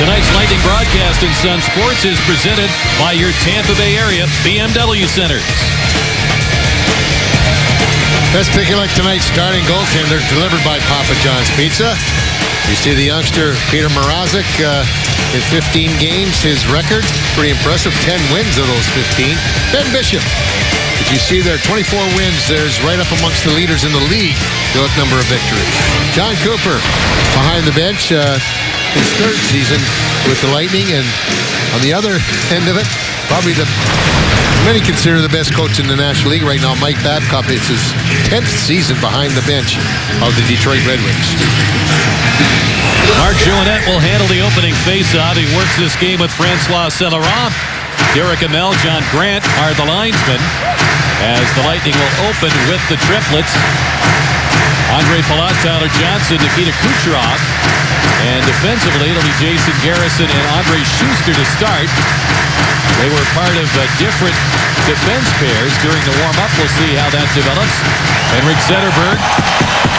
Tonight's Lightning broadcast in Sun Sports is presented by your Tampa Bay area BMW centers. Let's take a look at tonight's starting goaltender, delivered by Papa John's Pizza. You see the youngster, Peter Mrazek, in 15 games. His record, pretty impressive, 10 wins of those 15. Ben Bishop. If you see there, 24 wins. There's right up amongst the leaders in the league, the number of victories. John Cooper behind the bench, his third season with the Lightning. And on the other end of it, probably many consider the best coach in the National League right now, Mike Babcock. It's his 10th season behind the bench of the Detroit Red Wings. Mark Jouinette will handle the opening faceoff. He works this game with Francois Celeron. Derek Amell, John Grant are the linesmen, as the Lightning will open with the triplets. Andre Palat, Tyler Johnson, Nikita Kucherov. And defensively, it'll be Jason Garrison and Andre Schuster to start. They were part of different defense pairs during the warm-up. We'll see how that develops. Henrik Zetterberg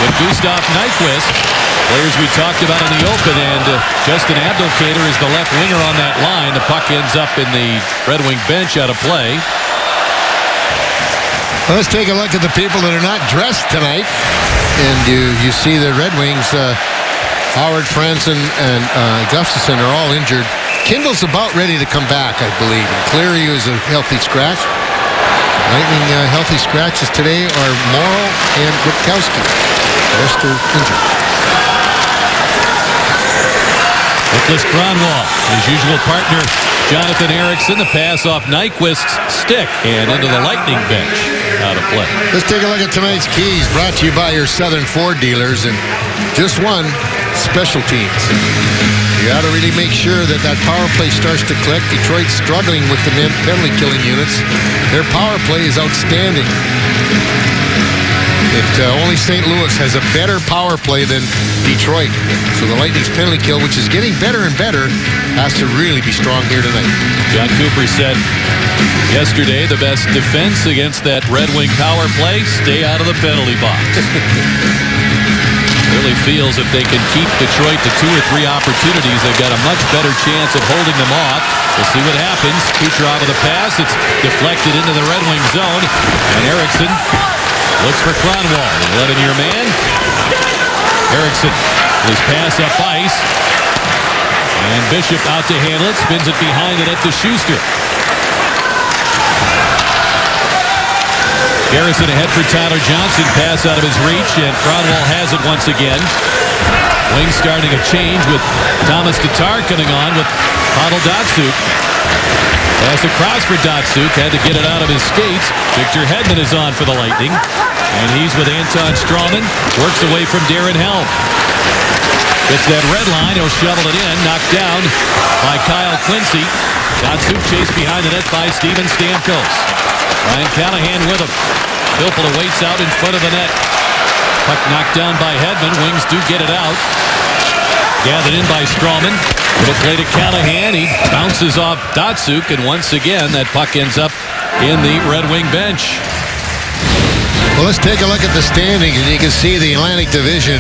with Gustav Nyquist, players we talked about in the open, and Justin Abdelkader is the left winger on that line. The puck ends up in the Red Wing bench out of play. Well, let's take a look at the people that are not dressed tonight. And you see the Red Wings, Howard, Franson, and Gustafsson are all injured. Kindle's about ready to come back, I believe. And Cleary is a healthy scratch. Lightning healthy scratches today are Morrow and Witkowski. The rest are injured. Nicholas Kronwall, his usual partner, Jonathan Ericsson, the pass off Nyquist's stick and into the Lightning bench out of play. Let's take a look at tonight's keys, brought to you by your Southern Ford dealers, and just one, special teams. You got to really make sure that power play starts to click. Detroit's struggling with the penalty killing units. Their power play is outstanding. Only St. Louis has a better power play than Detroit. So the Lightning's penalty kill, which is getting better and better, has to really be strong here tonight. John Cooper said yesterday the best defense against that Red Wing power play, stay out of the penalty box. Really feels if they can keep Detroit to 2 or 3 opportunities, they've got a much better chance of holding them off. We'll see what happens. Kucherov with the pass. It's deflected into the Red Wing zone. And Ericsson looks for Kronwall, the 11-year man. Ericsson, his pass up ice. And Bishop out to handle it. Spins it behind the net to Schuster. Garrison ahead for Tyler Johnson. Pass out of his reach, and Kronwall has it once again. Wings starting a change with Thomas Tatar coming on with Pavel Datsyuk. Pass across for Datsyuk. Had to get it out of his skates. Victor Hedman is on for the Lightning. And he's with Anton Strawman. Works away from Darren Helm. Gets that red line. He'll shovel it in. Knocked down by Kyle Quincy. Datsyuk chased behind the net by Steven Stamkos. Ryan Callahan with him. Filppula waits out in front of the net. Puck knocked down by Hedman. Wings do get it out. Gathered in by Strawman. Little play to Callahan. He bounces off Datsyuk, and once again that puck ends up in the Red Wing bench. Well, let's take a look at the standings, and you can see the Atlantic Division,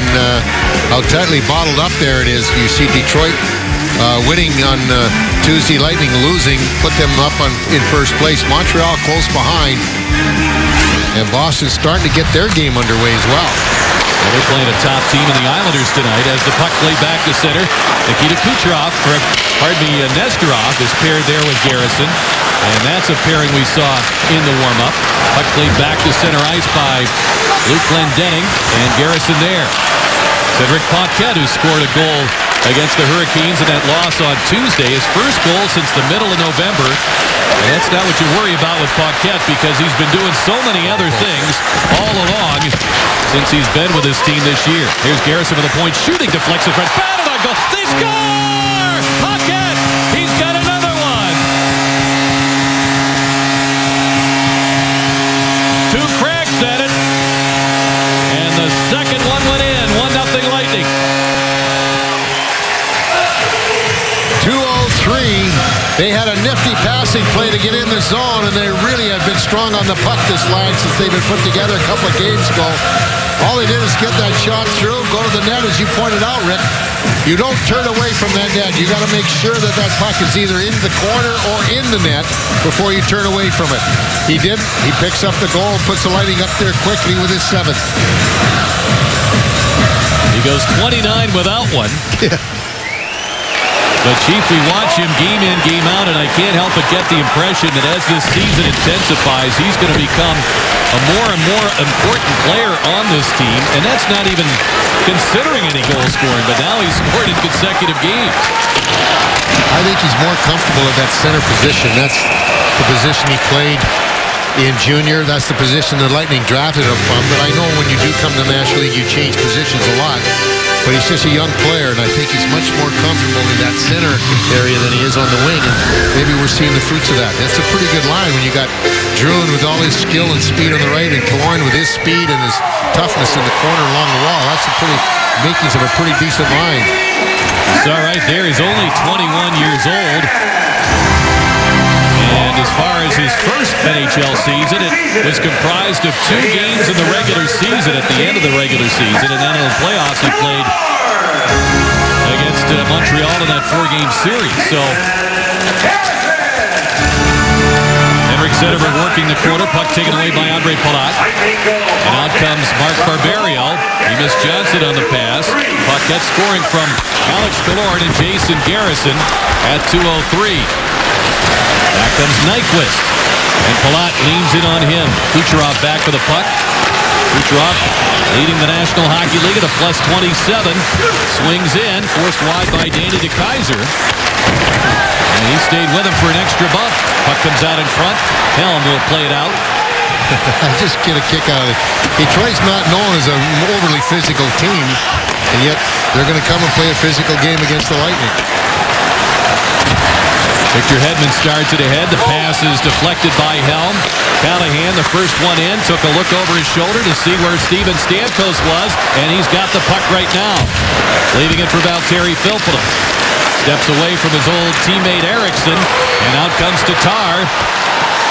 how tightly bottled up there it is. You see Detroit winning on Tuesday, Lightning losing, put them up in first place. Montreal close behind, and Boston's starting to get their game underway as well. Well, they're playing a top team in the Islanders tonight as the puck played back to center. Nikita Kucherov, Nesterov is paired there with Garrison. And that's a pairing we saw in the warm-up. Puck played back to center ice by Luke Glendening, and Garrison there. Cedric Paquette, who scored a goal against the Hurricanes in that loss on Tuesday. His first goal since the middle of November. And that's not what you worry about with Paquette, because he's been doing so many other things all along since he's been with his team this year. Here's Garrison with a point shooting, deflects in front, batted on goal. They score! Paquette, he's got another one. 2 cracks at it, and the second one went in. 1-0 Lightning. 2:03. They had a nifty passing play to get in the zone, and they really have been strong on the puck this line since they've been put together a couple of games ago. All they did is get that shot through, go to the net, as you pointed out, Rick. You don't turn away from that net. You got to make sure that that puck is either in the corner or in the net before you turn away from it. He did. He picks up the goal, puts the Lightning up there quickly with his 7th. He goes 29 without one. Yeah. But, Chief, we watch him game in, game out, and I can't help but get the impression that as this season intensifies, he's going to become a more and more important player on this team. And that's not even considering any goal scoring, but now he's scored in consecutive games. I think he's more comfortable at that center position. That's the position he played in junior. That's the position the Lightning drafted him from. But I know when you do come to the National League, you change positions a lot. But he's just a young player, and I think he's much more comfortable in that center area than he is on the wing. And maybe we're seeing the fruits of that. That's a pretty good line when you got Drouin with all his skill and speed on the right, and Killorn with his speed and his toughness in the corner along the wall. That's the pretty makings of a pretty decent line. So right there, he's only 21 years old. And as far as his first NHL season, it was comprised of 2 games in the regular season at the end of the regular season. And then in the playoffs, he played against Montreal in that 4-game series. So Henrik Zetterberg working the corner. Puck taken away by Andre Palat. And out comes Mark Barberio. He missed Johnson on the pass. Paquette scoring from Alex Killorn and Jason Garrison at 2:03. Back comes Nyquist. And Palat leans in on him. Kucherov back for the puck. Kucherov leading the National Hockey League at a +27. Swings in. Forced wide by Danny DeKeyser. And he stayed with him for an extra bump. Puck comes out in front. Helm will play it out. I just get a kick out of it. Detroit's not known as an overly physical team, and yet they're going to come and play a physical game against the Lightning. Victor Hedman starts it ahead. The pass is deflected by Helm. Callahan, the first one in, took a look over his shoulder to see where Steven Stamkos was, and he's got the puck right now. Leaving it for Valtteri Filppula. Steps away from his old teammate Eriksson, and out comes Tatar.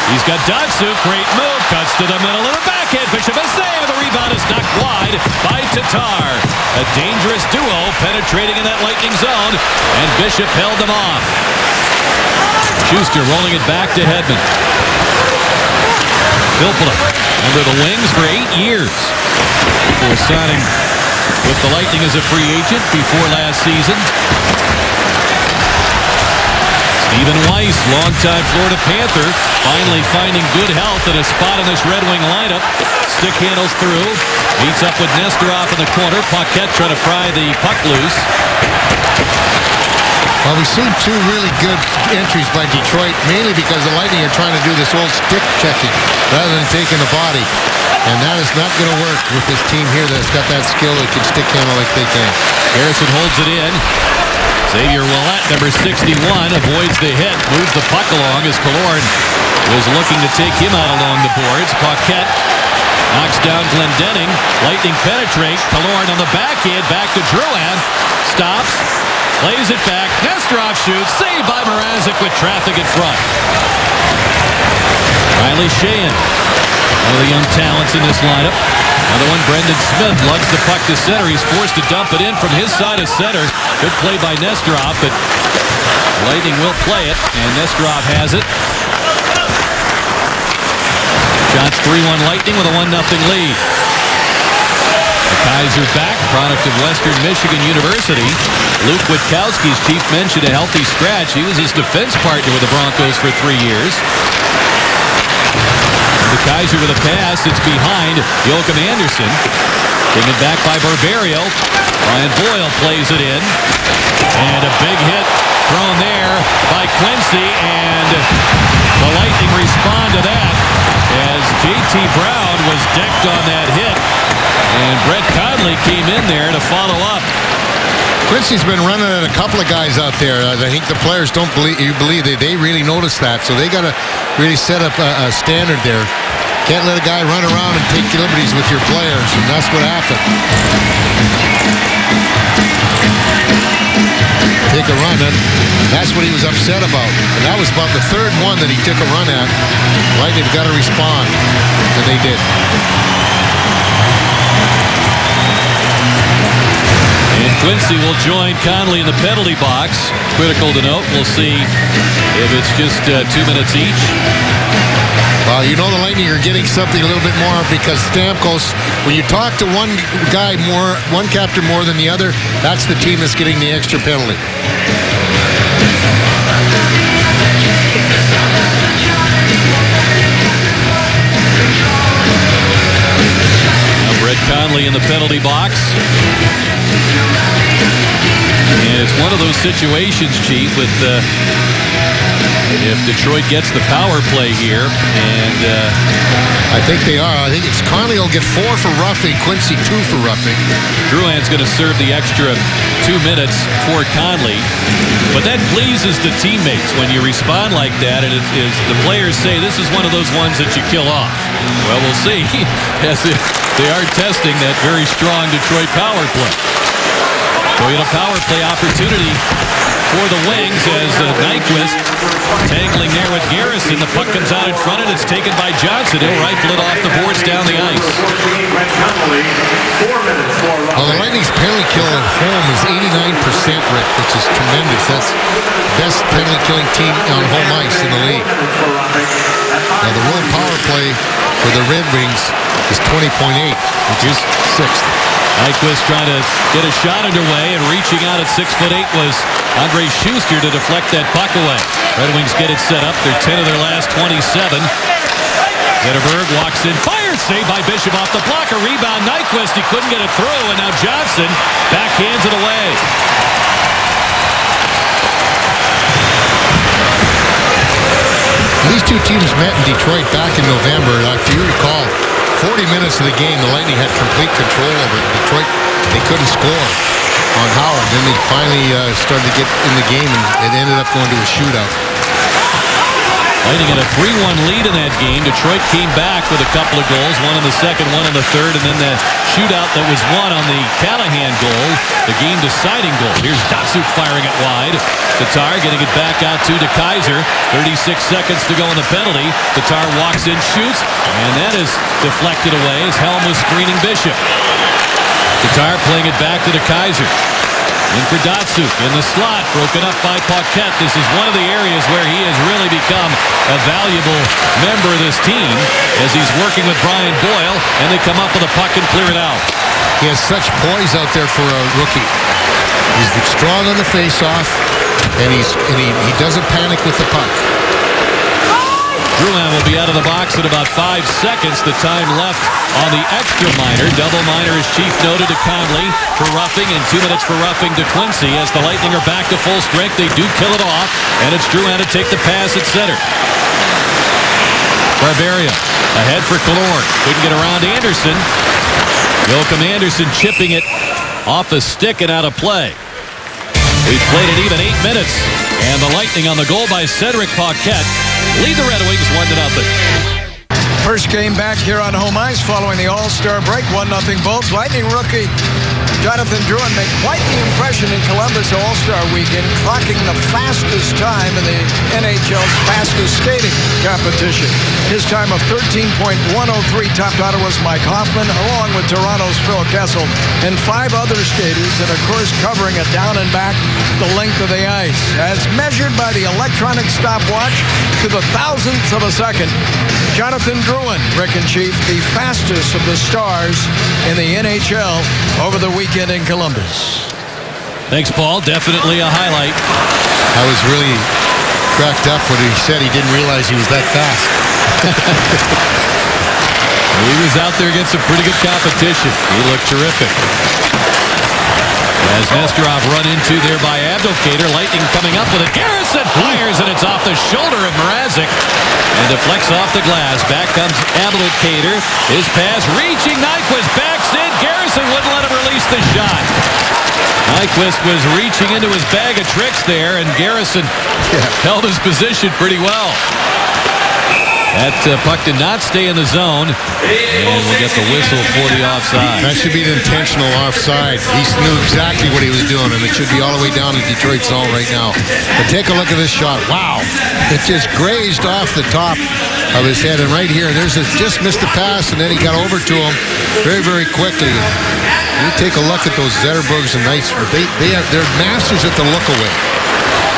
He's got Datsuk, great move, cuts to the middle of the backhand. Bishop a save, the rebound is knocked wide by Tatar. A dangerous duo penetrating in that Lightning zone, and Bishop held them off. Schuster rolling it back to Hedman. Filppula under the wings for 8 years before signing with the Lightning as a free agent before last season. Stephen Weiss, longtime Florida Panther, finally finding good health and a spot in this Red Wing lineup. Stick handles through. Meets up with Nesterov in the corner. Paquette trying to pry the puck loose. Well, we've seen 2 really good entries by Detroit, mainly because the Lightning are trying to do this old stick checking rather than taking the body. And that is not going to work with this team here that's got that skill that can stick handle like they can. Harrison holds it in. Xavier Ouellet, number 61, avoids the hit, moves the puck along as Killorn was looking to take him out along the boards. Paquette knocks down Glendening. Lightning penetrate. Killorn on the backhand, back to Drouin. Stops, plays it back. Nesterov shoots, saved by Mrazek with traffic in front. Riley Sheahan, one of the young talents in this lineup. Another one, Brendan Smith, lugs the puck to center. He's forced to dump it in from his side of center. Good play by Nesterov, but Lightning will play it, and Nesterov has it. Shots 3-1 Lightning with a 1-0 lead. Kaiser back, product of Western Michigan University. Luke Witkowski's chief mentioned a healthy scratch. He was his defense partner with the Broncos for 3 years. The Kaiser with a pass. It's behind Joachim Anderson. Taken back by Barberio. Brian Boyle plays it in. And a big hit thrown there by Quincy. And the Lightning respond to that as J.T. Brown was decked on that hit. And Brett Conley came in there to follow up. Quincy's been running at a couple of guys out there. I think the players don't believe they really notice that. So they got to really set up a standard there. Can't let a guy run around and take liberties with your players, and that's what happened. Take a run, and that's what he was upset about. And that was about the 3rd one that he took a run at. Lightning got to respond, and they did. And Quincy will join Conley in the penalty box. Critical to note, we'll see if it's just 2 minutes each. Well, you know the Lightning are getting something a little bit more because Stamkos, when you talk to one guy more, one captain more than the other, that's the team that's getting the extra penalty. Now Brett Conley in the penalty box. And it's one of those situations, Chief, with if Detroit gets the power play here, and I think they are. I think it's Conley will get 4 for roughing, Quincy 2 for roughing. Drouin's going to serve the extra 2 minutes for Conley. But that pleases the teammates when you respond like that, and the players say this is one of those ones that you kill off. Well, we'll see as they are testing that very strong Detroit power play. So we had a power play opportunity for the Wings as Nyquist tangling there with Garrison. The puck comes out in front and it's taken by Johnson. He'll rifle it off the boards down the ice. Well, the Lightning's penalty kill at home is 89%, Rick, which is tremendous. That's the best penalty killing team on home ice in the league. Now, the world power play for the Red Wings is 20.8, which is 6th. Nyquist trying to get a shot underway, and reaching out at 6'8" was Andre Schuster to deflect that puck away. Red Wings get it set up. They're 10 of their last 27. Zetterberg walks in, fires, saved by Bishop off the block. A rebound, Nyquist, he couldn't get it through, and now Johnson backhands it away. These two teams met in Detroit back in November. If you recall, 40 minutes of the game, the Lightning had complete control over it. Detroit, they couldn't score on Howard. Then they finally started to get in the game, and it ended up going to a shootout. Lightning had a 3-1 lead in that game. Detroit came back with a couple of goals, one in the second, one in the third, and then the shootout that was won on the Callahan goal, the game-deciding goal. Here's Datsyuk firing it wide. Tatar getting it back out to DeKeyser. 36 seconds to go in the penalty. Tatar walks in, shoots, and that is deflected away as Helm was screening Bishop. Tatar playing it back to DeKeyser. In for Datsyuk in the slot, broken up by Paquette. This is one of the areas where he has really become a valuable member of this team as he's working with Brian Boyle, and they come up with a puck and clear it out. He has such poise out there for a rookie. He's strong on the face-off, and he doesn't panic with the puck. Drouin will be out of the box in about 5 seconds. The time left on the extra minor. Double minor, as Chief noted, to Conley for roughing, and 2 minutes for roughing to Quincy. As the Lightning are back to full strength, they do kill it off, and it's Drouin to take the pass at center. Barberio ahead for Killorn. Couldn't get around Anderson. Joachim Anderson chipping it off a stick and out of play. We've played it even 8 minutes, and the Lightning on the goal by Cedric Paquette lead the Red Wings 1-0. First game back here on home ice following the All-Star break. 1-0 Bolts. Lightning rookie Jonathan Drouin made quite the impression in Columbus All-Star Weekend, clocking the fastest time in the NHL's fastest skating competition. His time of 13.103 topped Ottawa's Mike Hoffman, along with Toronto's Phil Kessel, and 5 other skaters, and of course covering it down and back the length of the ice. As measured by the electronic stopwatch to the thousandth of a second, Jonathan Drouin, Rick and Chief, the fastest of the stars in the NHL over the weekend in Columbus. Thanks, Paul. Definitely a highlight. I was really cracked up when he said he didn't realize he was that fast. He was out there against some pretty good competition. He looked terrific. As Nesterov run into there by Abdelkader. Lightning coming up with it. Garrison fires, and it's off the shoulder of Mrazek and deflects off the glass. Back comes Abdelkader. His pass reaching Nyquist. Backs in. Garrison wouldn't let him release the shot. Nyquist was reaching into his bag of tricks there, and Garrison held his position pretty well. That puck did not stay in the zone, and we'll get the whistle for the offside. That should be an intentional offside. He knew exactly what he was doing, and it should be all the way down in Detroit's zone right now. But take a look at this shot. Wow. It just grazed off the top of his head, and right here, just missed the pass, and then he got over to him very, very quickly. You take a look at those Zetterbergs and Knights. They're masters at the look away.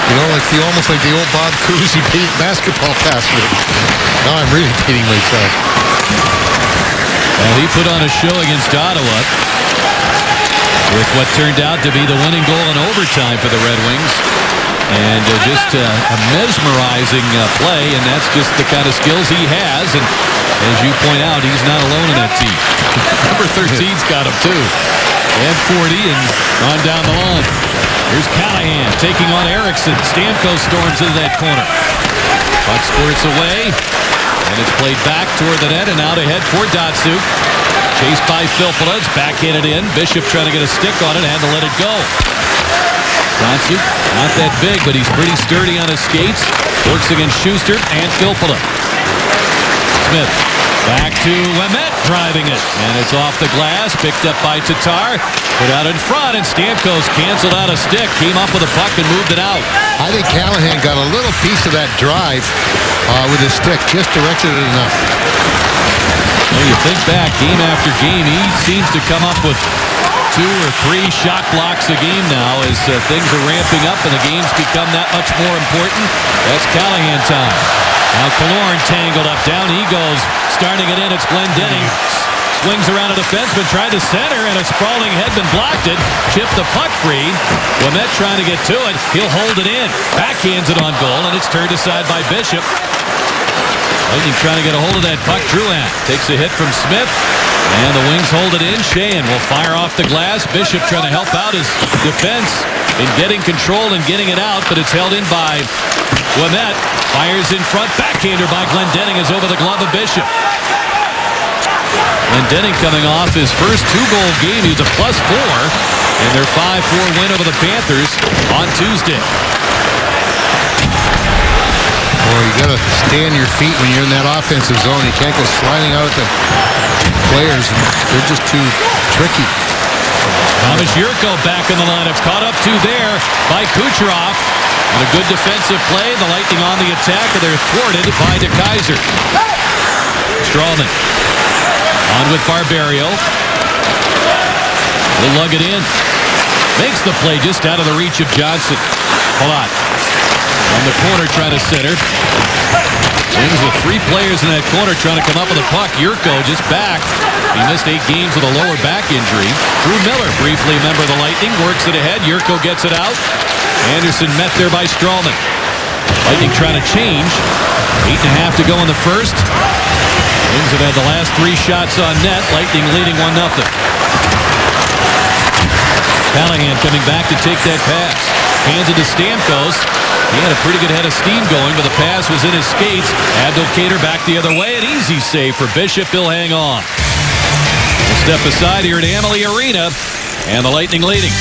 You know, almost like the old Bob Cousy basketball pass. Now I'm really beating myself. Well, he put on a show against Ottawa with what turned out to be the winning goal in overtime for the Red Wings. And just a mesmerizing play, and that's just the kind of skills he has. And as you point out, he's not alone in that team. Number 13's got him too. And 40 and on down the line. Here's Callahan taking on Eriksson. Stamkos storms into that corner. Puck squirts away, and it's played back toward the net and out ahead for Datsyuk. Chased by Filppula. It's backhanded in. Bishop trying to get a stick on it, had to let it go. Datsyuk, not that big, but he's pretty sturdy on his skates. Works against Schuster and Filppula. Smith back to Ouimet, driving it. And it's off the glass, picked up by Tatar. Put out in front, and Stamkos canceled out a stick. Came up with a puck and moved it out. I think Callahan got a little piece of that drive with his stick. Just directed it enough. Well, you think back, game after game, he seems to come up with 2 or 3 shot blocks a game now as things are ramping up and the games become that much more important. That's Callahan time. Now Killorn tangled up. Down he goes. Starting it in. It's Glendening. Swings around a defenseman. Tried to center, and a sprawling headman blocked it. Chipped the puck free. Ouimet trying to get to it. He'll hold it in. Backhands it on goal, and it's turned aside by Bishop. Lightning trying to get a hold of that puck. Drouin takes a hit from Smith. And the Wings hold it in. Sheahan will fire off the glass. Bishop trying to help out his defense in getting control and getting it out, but it's held in by Ouimet. Fires in front. Backhander by Glendening is over the glove of Bishop. Glendening coming off his first 2-goal game. He's a +4 in their 5-4 win over the Panthers on Tuesday. Boy, you got to stay on your feet when you're in that offensive zone. You can't go sliding out at the players. They're just too tricky. Thomas Jurko back in the lineup. Caught up to there by Kucherov. And a good defensive play. The Lightning on the attack, and they're thwarted by DeKeyser. Strawman on with Barberio. Will lug it in. Makes the play just out of the reach of Johnson. Palat on the corner trying to center. Wings with 3 players in that corner trying to come up with a puck. Jurko just back. He missed 8 games with a lower back injury. Drew Miller, briefly a member of the Lightning, works it ahead. Jurko gets it out. Anderson met there by Strawman. Lightning trying to change. 8.5 to go in the first. Wings have had the last 3 shots on net. Lightning leading 1-0. Callahan coming back to take that pass. Hands it to Stamkos. He had a pretty good head of steam going, but the pass was in his skates. Abdelkader back the other way. An easy save for Bishop. He'll hang on. We'll step aside here at Amalie Arena, and the Lightning leading.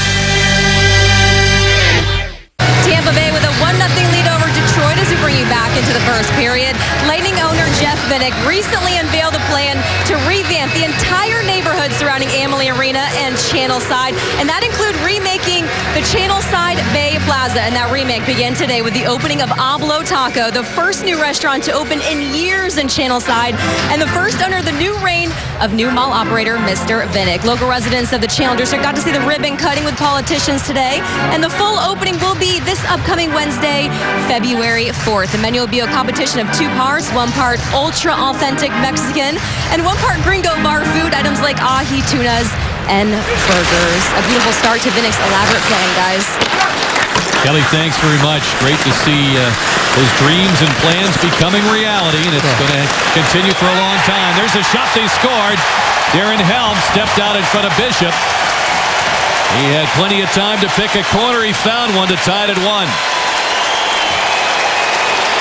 Tampa Bay with a 1-0 lead over Detroit as we bring you back into the first period. Lightning owner Jeff Vinik recently unveiled a plan to revamp the entire neighborhood surrounding Amalie Arena and Channelside, and that includes remaking the Channelside Bay Plaza. And that remake began today with the opening of Ablo Taco, the first new restaurant to open in years in Channelside, and the first under the new reign of new mall operator Mr. Vinik. Local residents of the Channel District got to see the ribbon cutting with politicians today, and the full opening will be this upcoming Wednesday, February 4th. The menu will be a competition of 2 parts, 1 part ultra authentic Mexican and 1 part gringo bar food, items like ahi, tunas, and burgers. A beautiful start to Vinik's elaborate plan, guys. Kelly, thanks very much. Great to see those dreams and plans becoming reality, and it's going to continue for a long time. There's a shot they scored. Darren Helm stepped out in front of Bishop. He had plenty of time to pick a corner. He found one to tie it at 1.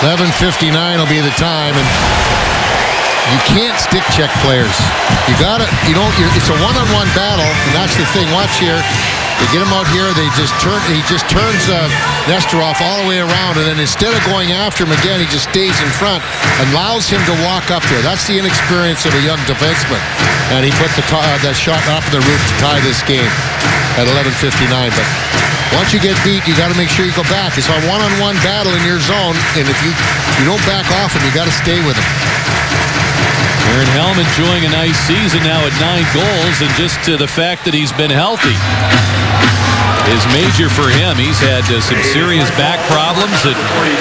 11:59 will be the time, and you can't stick check players. You got to, it's a one-on-one battle, and that's the thing. Watch here. They get him out here. He just turns Nesterov all the way around, and then instead of going after him again, he just stays in front and allows him to walk up there. That's the inexperience of a young defenseman. And he put that shot up in the roof to tie this game at 11:59. But once you get beat, you got to make sure you go back. It's a one-on-one battle in your zone, and if you don't back off him, you got to stay with him. Aaron Helm enjoying a nice season now at 9 goals, and just to the fact that he's been healthy is major for him. He's had some serious back problems. A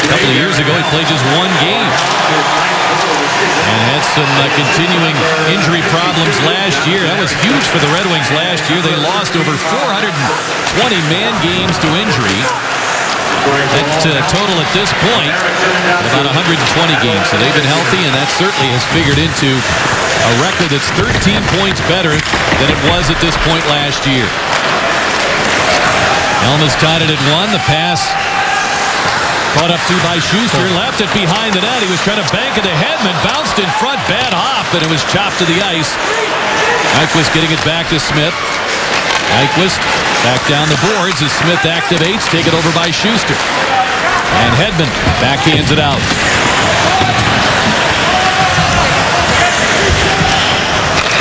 couple of years ago, he played just 1 game and had some continuing injury problems last year. That was huge for the Red Wings last year. They lost over 420 man games to injury. That total at this point, about 120 games. So they've been healthy, and that certainly has figured into a record that's 13 points better than it was at this point last year. Helm has tied it at 1. The pass caught up to by Schuster. Left it behind the net. He was trying to bank it to Hedman. Bounced in front. Bad hop, and it was chopped to the ice. Nyquist getting it back to Smith. Nyquist back down the boards as Smith activates. Taken over by Schuster. And Hedman backhands it out.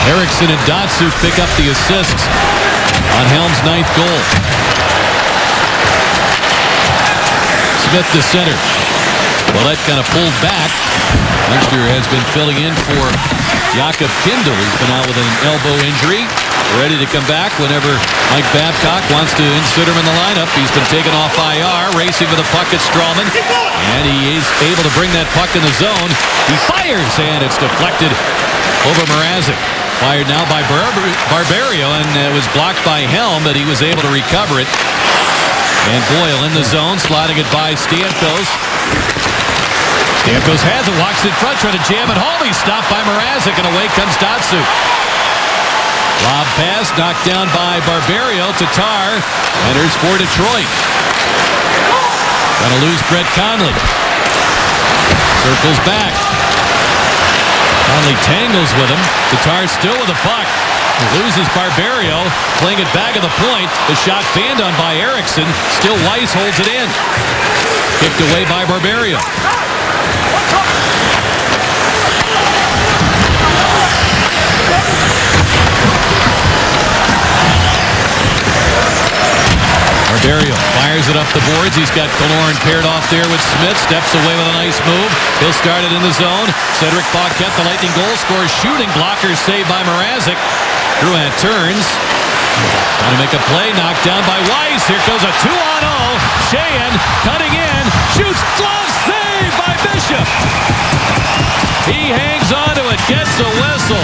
Eriksson and Datsyuk pick up the assists on Helm's 9th goal. Smith to center. Well, that kind of pulled back. Youngster has been filling in for Jakob Kindl. He's been out with an elbow injury. Ready to come back whenever Mike Babcock wants to insert him in the lineup. He's been taken off IR, racing for the puck at Strawman. And he is able to bring that puck in the zone. He fires, and it's deflected over Mrazek. Fired now by Barberio, and it was blocked by Helm, but he was able to recover it. And Boyle in the zone, sliding it by Stamkos. Stamkos has it, walks in front, trying to jam it home. He's stopped by Mrazek, and away comes Datsyuk. Lob pass knocked down by Barberio. Tatar enters for Detroit. Gonna lose Brett Conley. Circles back. Conley tangles with him. Tatar still with the puck. Loses Barberio. Playing it back at the point. The shot fanned on by Eriksson. Still Weiss holds it in. Kicked away by Barberio. Barberio fires it up the boards. He's got Killorn paired off there with Smith. Steps away with a nice move. He'll start it in the zone. Cedric Paquette, the Lightning goal scorer, shooting. Blocker saved by Mrazek. Drouin turns. Trying to make a play. Knocked down by Weiss. Here goes a 2-on-0. Sheahan cutting in. Shoots. Glove save by Bishop. He hangs on to it. Gets a whistle.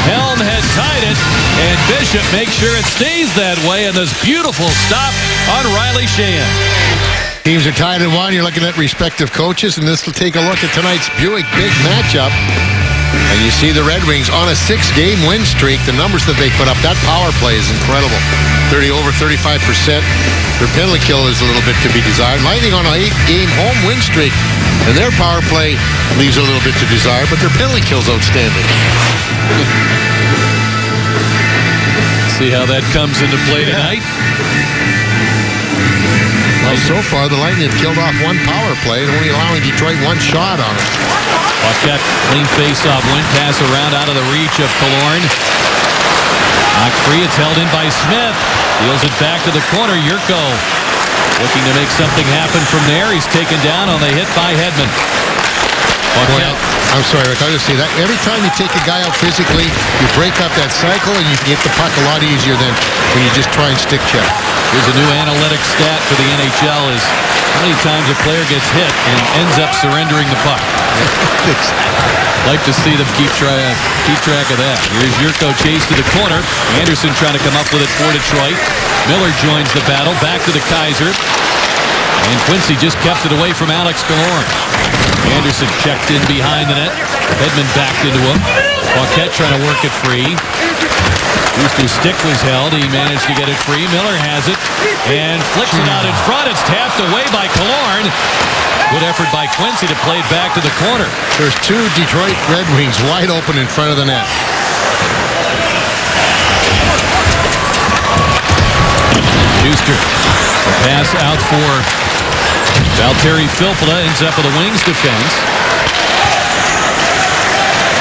Helm had tied it, and Bishop makes sure it stays that way, and this beautiful stop on Riley Sheahan. Teams are tied at 1. You're looking at respective coaches, and this will take a look at tonight's Buick big matchup. And you see the Red Wings on a 6-game win streak. The numbers that they put up, that power play is incredible. Over 35%. Their penalty kill is a little bit to be desired. Lightning on an 8-game home win streak, and their power play leaves a little bit to desire, but their penalty kill's outstanding. See how that comes into play tonight. Well, so far, the Lightning have killed off 1 power play and only allowing Detroit 1 shot on it. Paquette, clean face-off win, pass around out of the reach of Killorn. Knocked free, it's held in by Smith. Deals it back to the corner. Yurko looking to make something happen from there. He's taken down on the hit by Hedman. Paquette. I'm sorry, Rick. I just say that every time you take a guy out physically, you break up that cycle and you get the puck a lot easier than when you just try and stick check. Here's a new analytics stat for the NHL is how many times a player gets hit and ends up surrendering the puck. Like to see them keep track of that. Here's Yurko chase to the corner. Anderson trying to come up with it for Detroit. Miller joins the battle. Back to the Kaiser. And Quincy just kept it away from Alex Killorn. Anderson checked in behind the net. Hedman backed into him. Paquette trying to work it free. Schuster's stick was held. He managed to get it free. Miller has it and flicks it out in front. It's tapped away by Killorn. Good effort by Quincy to play it back to the corner. There's 2 Detroit Red Wings wide open in front of the net. Schuster. The pass out for Valtteri Filppula, ends up with a Wings defense.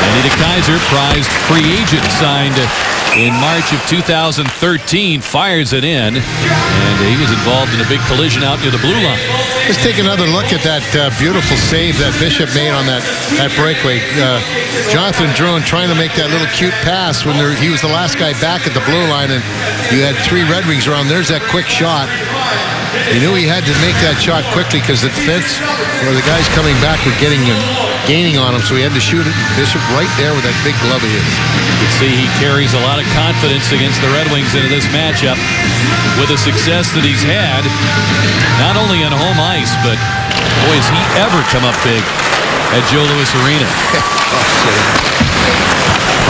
Danny DeKeyser, prized free agent, signed in March of 2013, fires it in, and he was involved in a big collision out near the blue line. Let's take another look at that beautiful save that Bishop made on that breakaway. Jonathan Drouin trying to make that little cute pass when he was the last guy back at the blue line, and you had 3 Red Wings around. There's that quick shot. He knew he had to make that shot quickly because the defense, or the guys coming back, were gaining on him, so he had to shoot it. Bishop right there with that big glove of his. You can see he carries a lot of confidence against the Red Wings into this matchup with the success that he's had, not only on home ice, but boy, has he ever come up big at Joe Louis Arena.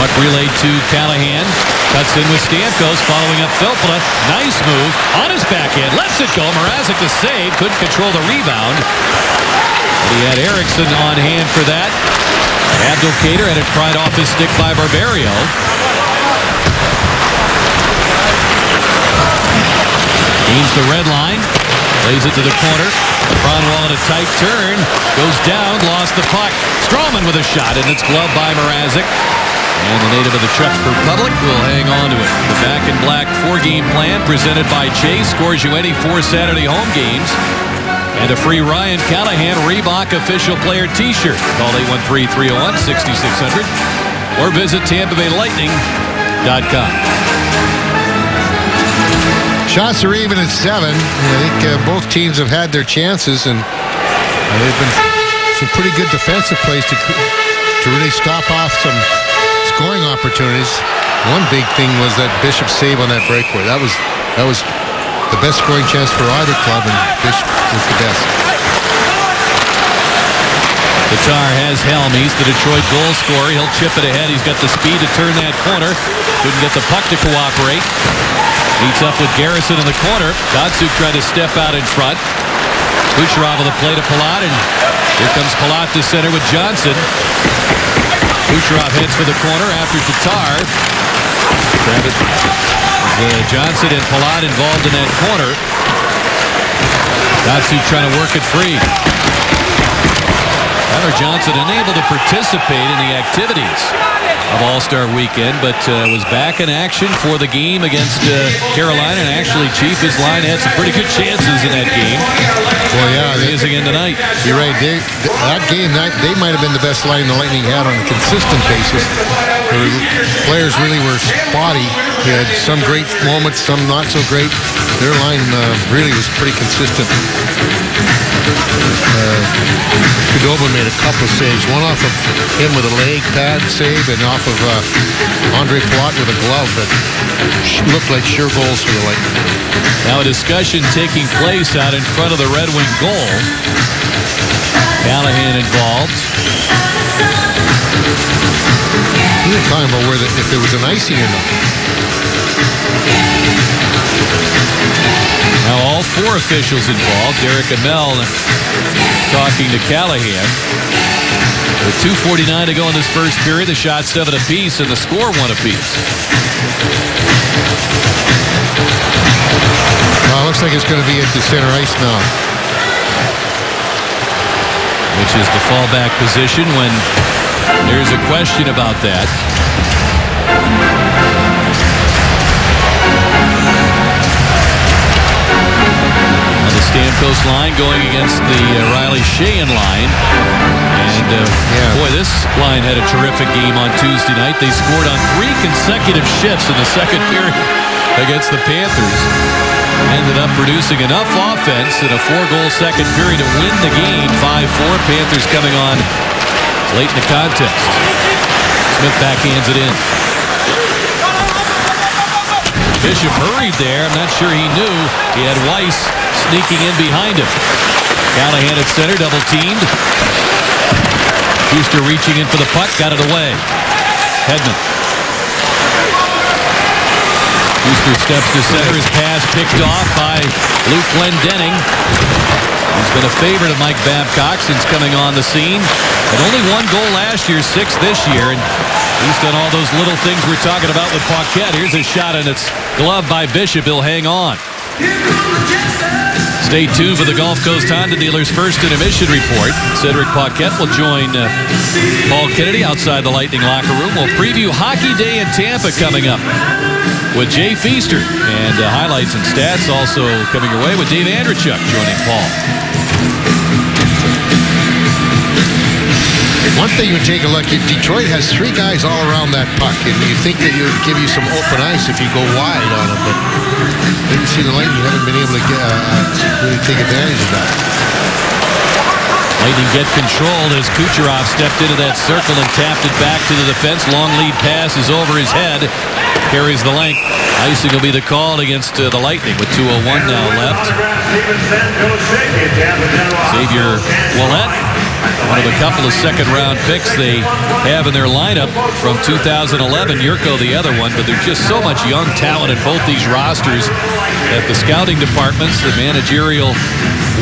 Puck relayed to Callahan. Cuts in with Stamkos, following up Filppula. Nice move on his backhand. Lets it go. Mrazek the save. Couldn't control the rebound. But he had Eriksson on hand for that. Abdelkader had it pried off his stick by Barberio. Gains the red line. Lays it to the corner. Kronwall in a tight turn. Goes down. Lost the puck. Stroman with a shot, and it's gloved by Mrazek. And the native of the Czech Republic will hang on to it. The Back in Black 4-game plan presented by Chase scores you any 4 Saturday home games. And a free Ryan Callahan Reebok official player t-shirt. Call 813-301-6600 or visit TampaBayLightning.com. Shots are even at 7. I think both teams have had their chances, and they've been some pretty good defensive plays to really stop off some scoring opportunities. One big thing was that Bishop save on that breakaway. That was the best scoring chance for either club, and Bishop was the best. Tatar has Helm. He's the Detroit goal scorer. He'll chip it ahead. He's got the speed to turn that corner. Couldn't get the puck to cooperate. Meets up with Garrison in the corner. Datsuk tried to step out in front. Kucherov with a play to Palat, and here comes Palat to center with Johnson. Kucherov heads for the corner after Tatar. Johnson and Palat involved in that corner. Datsuk trying to work it free. Tyler Johnson unable to participate in the activities of All-Star Weekend, but was back in action for the game against Carolina. And actually, Chief, his line had some pretty good chances in that game. Well, yeah, he is again tonight. You're right. That game, they might have been the best line the Lightning had on a consistent basis. The players really were spotty. They had some great moments, some not so great. Their line really was pretty consistent. Khudobin made a couple of saves. One off of him with a leg pad save, and off of Andre Palat with a glove that looked like sure goals for the Lightning. Now a discussion taking place out in front of the Red Wing goal. Callahan involved. We were talking about if there was an icing or not. Now all 4 officials involved. Derek Amell talking to Callahan. With 2:49 to go in this first period, the shot 7 apiece and the score 1 apiece. Well, it looks like it's going to be at the center ice now. Which is the fallback position when there's a question about that. The Stamkos line going against the Riley Sheahan line. And boy, this line had a terrific game on Tuesday night. They scored on 3 consecutive shifts in the second period against the Panthers. Ended up producing enough offense in a 4-goal second period to win the game 5-4. Panthers coming on late in the contest. Smith backhands it in. Bishop hurried there. I'm not sure he knew he had Weiss sneaking in behind him. Callahan at center, double teamed. Schuster reaching in for the puck, got it away. Hedman. Schuster steps to center, his pass picked off by Luke Glendening. He's been a favorite of Mike Babcock since coming on the scene. Had only 1 goal last year, 6 this year, and he's done all those little things we're talking about with Paquette. Here's a shot, and it's gloved by Bishop. He'll hang on. Stay tuned for the Gulf Coast Honda dealer's first intermission report. Cedric Paquette will join Paul Kennedy outside the Lightning locker room. We'll preview Hockey Day in Tampa coming up with Jay Feaster. And highlights and stats also coming your way with Dave Andrechuk joining Paul. One thing you take a look at, Detroit has 3 guys all around that puck, and you think that it would give you some open ice if you go wide on them, but didn't see the Lightning haven't been able to really take advantage of that. Lightning get control as Kucherov stepped into that circle and tapped it back to the defense. Long lead pass is over his head. Carries the length. Icing will be the call against the Lightning with 2:01 now left. Xavier Ouellet, one of a couple of second-round picks they have in their lineup from 2011. Yurko the other one, but there's just so much young talent in both these rosters that the scouting departments, the managerial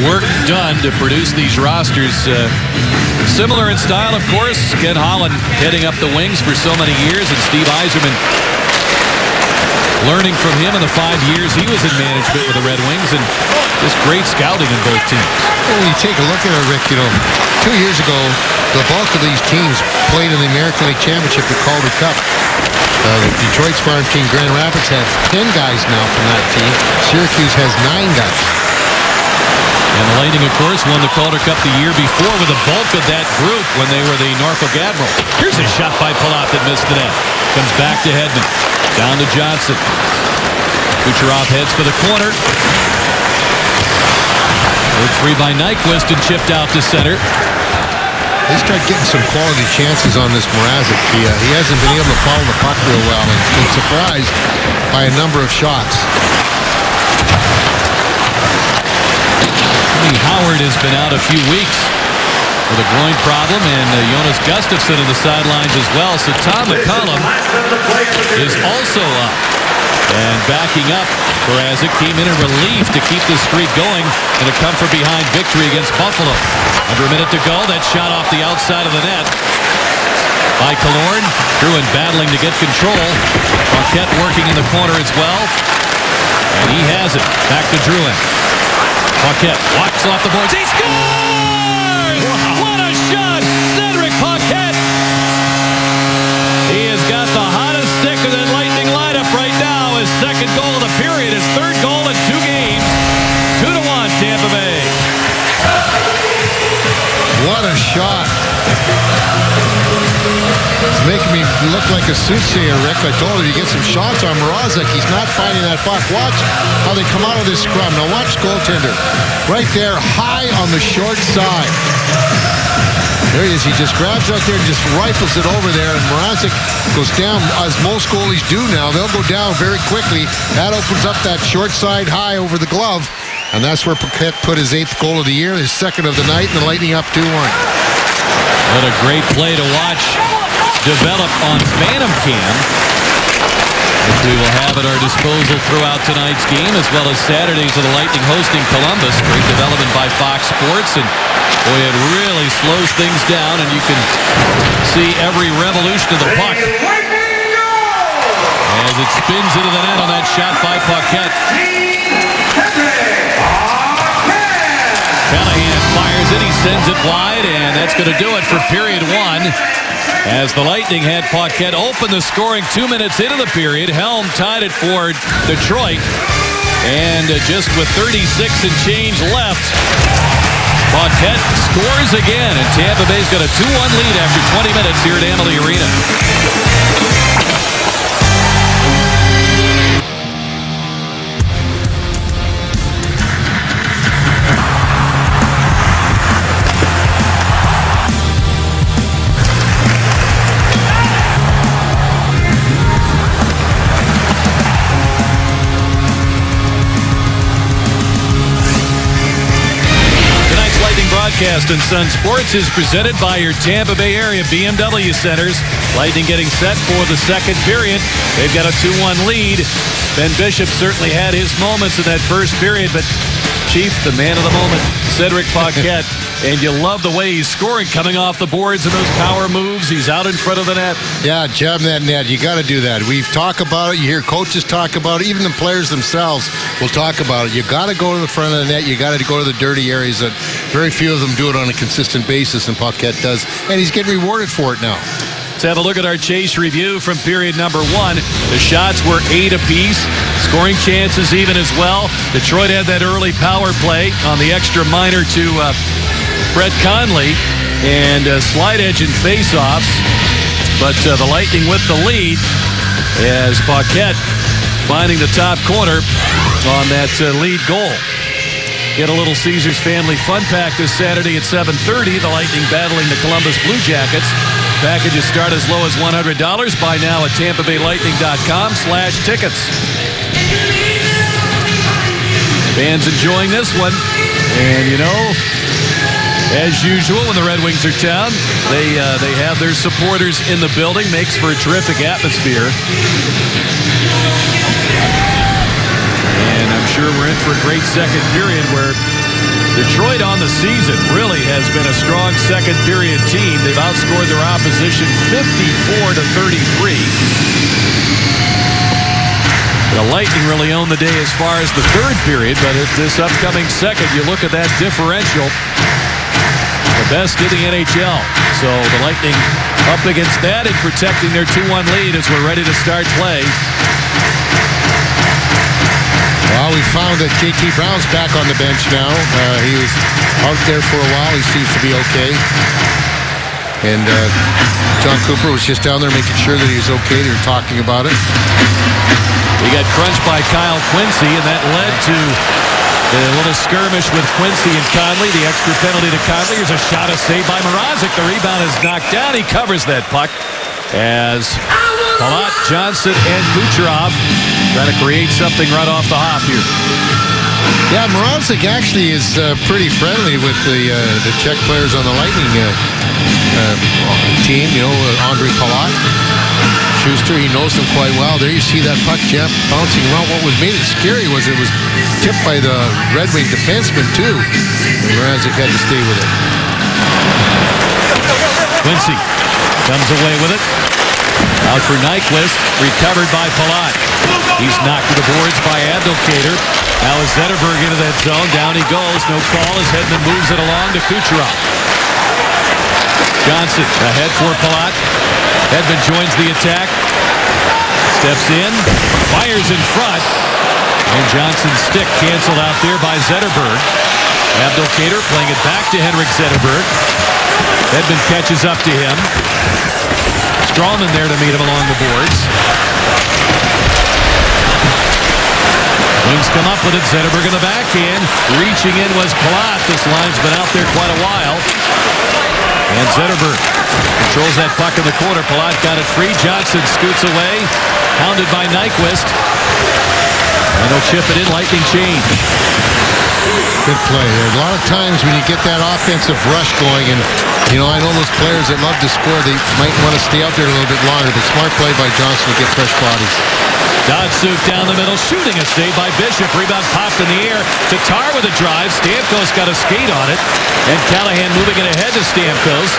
work done to produce these rosters, similar in style, of course. Ken Holland heading up the wings for so many years, and Steve Yzerman learning from him in the 5 years he was in management with the Red Wings, and just great scouting in both teams. Well, when you take a look at it, Rick, 2 years ago, the bulk of these teams played in the American League Championship, the Calder Cup. Detroit's farm team, Grand Rapids, have 10 guys now from that team. Syracuse has 9 guys. And the Lightning, of course, won the Calder Cup the year before with the bulk of that group when they were the Norfolk Admiral. Here's a shot by Palat that missed the net. Comes back to Hedman. Down to Johnson. Kucherov heads for the corner. Worked free by Nyquist and chipped out to center. They start getting some quality chances on this Mrazek. He hasn't been able to follow the puck real well and been surprised by a number of shots. Howard has been out a few weeks with a groin problem, and Jonas Gustafsson on the sidelines as well. So Tom McCollum is also up. And backing up, Mrazek came in relief to keep the streak going in a come-from-behind victory against Buffalo. Under a minute to go, that shot off the outside of the net by Killorn. Drouin battling to get control. Paquette working in the corner as well. And he has it. Back to Drouin. Paquette walks off the boards. He scores! Wow. What a shot! Cedric Paquette! He has got the hottest stick of the Lightning lineup right now. His second goal of the period. His third goal in 2 games. 2-1 Tampa Bay. What a shot. It's making me look like a soothsayer, Rick. I told you, you get some shots on Mrazek. He's not finding that puck. Watch how they come out of this scrum. Now watch goaltender. Right there, high on the short side. There he is. He just grabs out there and just rifles it over there. And Mrazek goes down, as most goalies do now. They'll go down very quickly. That opens up that short side high over the glove. And that's where Paquette put his 8th goal of the year, his 2nd of the night, and the Lightning up 2-1. What a great play to watch develop on Phantom Cam, which we will have at our disposal throughout tonight's game, as well as Saturdays of the Lightning hosting Columbus. Great development by Fox Sports, and boy, it really slows things down, and you can see every revolution of the puck as it spins into the net on that shot by Paquette. Callahan fires it, he sends it wide, and that's going to do it for period 1. As the Lightning had Paquette open the scoring 2 minutes into the period. Helm tied it for Detroit. And just with 36 and change left, Paquette scores again. And Tampa Bay's got a 2-1 lead after 20 minutes here at Amalie Arena. Broadcast on Sun Sports is presented by your Tampa Bay area BMW centers. Lightning getting set for the second period. They've got a 2-1 lead. Ben Bishop certainly had his moments in that first period, but Chief, the man of the moment, Cedric Paquette. And you love the way he's scoring, coming off the boards and those power moves. He's out in front of the net. Yeah, jabbing that net. You got to do that. We've talked about it. You hear coaches talk about it. Even the players themselves will talk about it. You got to go to the front of the net. You got to go to the dirty areas that very few of them do it on a consistent basis, and Paquette does. And he's getting rewarded for it now. Let's have a look at our Chase review from period number 1. The shots were 8 apiece. Scoring chances even as well. Detroit had that early power play on the extra minor to Brett Conley and slide edge and face-offs. But the Lightning with the lead as Paquette finding the top corner on that lead goal. Get a little Caesars Family Fun Pack this Saturday at 7:30. The Lightning battling the Columbus Blue Jackets. Packages start as low as $100. Buy now at TampaBayLightning.com/tickets. Fans enjoying this one. And, you know, as usual, when the Red Wings are down, they have their supporters in the building. Makes for a terrific atmosphere. And I'm sure we're in for a great second period where Detroit on the season really has been a strong second period team. They've outscored their opposition 54-33. The Lightning really own the day as far as the third period, but at this upcoming second, you look at that differential. The best in the NHL. So the Lightning up against that and protecting their 2-1 lead as we're ready to start play. Well, we found that J.T. Brown's back on the bench now. He was out there for a while. He seems to be okay. And John Cooper was just down there making sure that he was okay. They were talking about it. He got crunched by Kyle Quincy, and that led to a little skirmish with Quincy and Conley. The extra penalty to Conley. Here's a shot, a save by Mrazek. The rebound is knocked down. He covers that puck as Palat, Johnson, and Kucherov trying to create something right off the hop here. Yeah, Mrazek actually is pretty friendly with the Czech players on the Lightning team. You know, Andrei Palat, Schuster, he knows them quite well. There you see that puck jump bouncing around. What was made it scary was it was tipped by the Red Wing defenseman, too. And Mrazek had to stay with it. Quincy comes away with it. Out for Nyquist, recovered by Palat. He's knocked to the boards by Abdelkader. Now is Zetterberg into that zone. Down he goes. No call as Hedman moves it along to Kucherov. Johnson ahead for Palat. Hedman joins the attack. Steps in. Fires in front. And Johnson's stick canceled out there by Zetterberg. Abdelkader playing it back to Henrik Zetterberg. Hedman catches up to him. Strawman there to meet him along the boards. Wings come up with it. Zetterberg in the backhand. Reaching in was Palat. This line's been out there quite a while. And Zetterberg controls that puck in the corner. Palat got it free. Johnson scoots away. Hounded by Nyquist. And he'll chip it in. Lightning change. Good play. A lot of times when you get that offensive rush going, and, you know, I know those players that love to score, they might want to stay out there a little bit longer, but smart play by Johnson to get fresh bodies. Datsuk down the middle, shooting a save by Bishop. Rebound popped in the air. Tatar with a drive. Stamkos got a skate on it. And Callahan moving it ahead to Stamkos.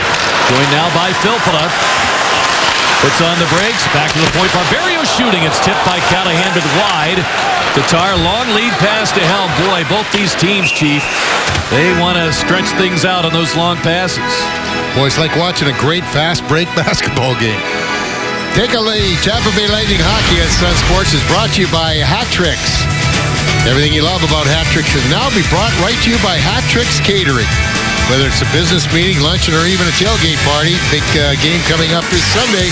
Joined now by Filppula. Puts on the brakes. Back to the point. Barberio shooting. It's tipped by Callahan, but wide. Tatar, long lead pass to Helm. Boy, both these teams, Chief, they want to stretch things out on those long passes. Boy, it's like watching a great fast break basketball game. Take a lead. Tampa Bay Lightning Hockey at Sun Sports is brought to you by Hat Tricks. Everything you love about Hat Tricks will now be brought right to you by Hat Tricks Catering. Whether it's a business meeting, luncheon, or even a tailgate party, big game coming up this Sunday,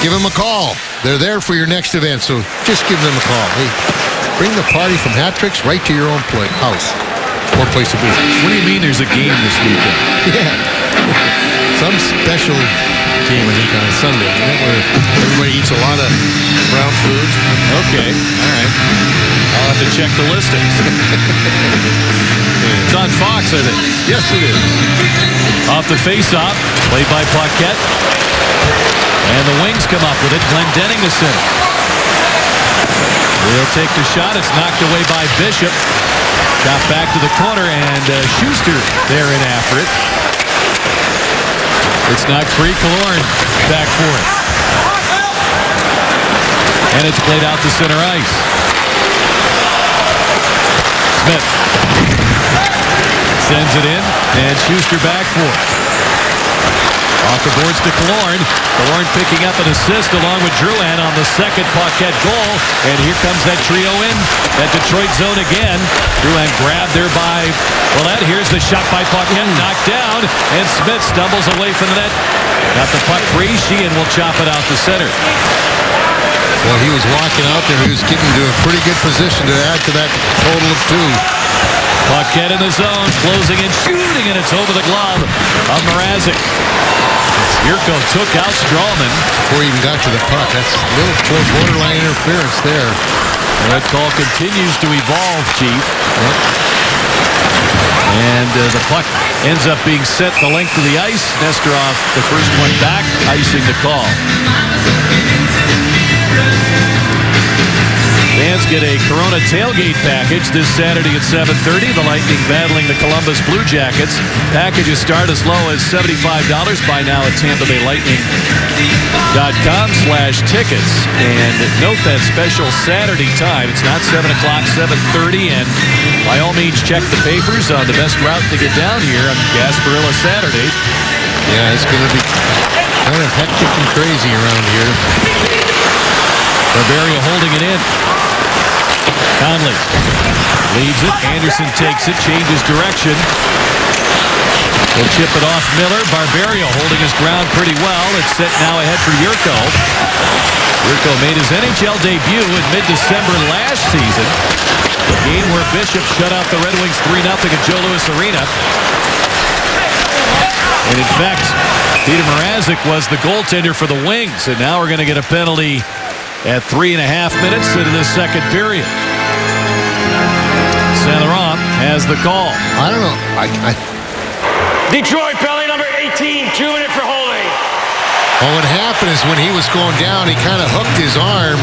give them a call. They're there for your next event, so just give them a call. Hey, bring the party from Hat Tricks right to your own house or place of business. What do you mean there's a game this weekend? Yeah. Some special game, I think, on a Sunday, where everybody eats a lot of brown food. Okay. All right. I'll have to check the listings. It's on Fox, I think. Yes, it is. Off the face-off, played by Paquette. And the Wings come up with it. Glendening to center. He'll take the shot. It's knocked away by Bishop. Got back to the corner, and Schuster there in after it. It's not free. Killorn back for it. And it's played out to center ice. Smith sends it in, and Schuster back for it. Off the boards to Killorn. Killorn picking up an assist along with Drouin on the second Paquette goal. And here comes that trio in that Detroit zone again. Drouin grabbed there by Ouellet. Here's the shot by Paquette, knocked down, and Smith stumbles away from the net. Got the puck free. Sheehan will chop it out to center. Well, he was walking out there. He was getting to a pretty good position to add to that total of 2. Paquette in the zone, closing and shooting, and it's over the glove of Mrazek. Yurko took out Strawman. Before he even got to the puck. That's a little borderline interference there. And that call continues to evolve, Chief. And the puck ends up being sent the length of the ice. Nesterov, the first one back, icing the call. Fans get a Corona tailgate package this Saturday at 7:30. The Lightning battling the Columbus Blue Jackets. Packages start as low as $75. Buy now at TampaBayLightning.com/tickets. And note that special Saturday time. It's not 7 o'clock, 7:30. And by all means, check the papers on the best route to get down here on Gasparilla Saturday. Yeah, it's going to be kind of hectic and crazy around here. Barberio holding it in. Conley leads it. Anderson takes it, changes direction. He'll chip it off Miller. Barberio holding his ground pretty well. It's set now ahead for Yurko. Yurko made his NHL debut in mid-December last season. The game where Bishop shut out the Red Wings 3-0 at Joe Louis Arena. And in fact, Peter Mrazek was the goaltender for the Wings. And now we're going to get a penalty at 3.5 minutes into this second period. Saint Laurent has the call. I don't know. Detroit penalty number 18, 2 minutes for holding. Well, what happened is when he was going down, he kind of hooked his arm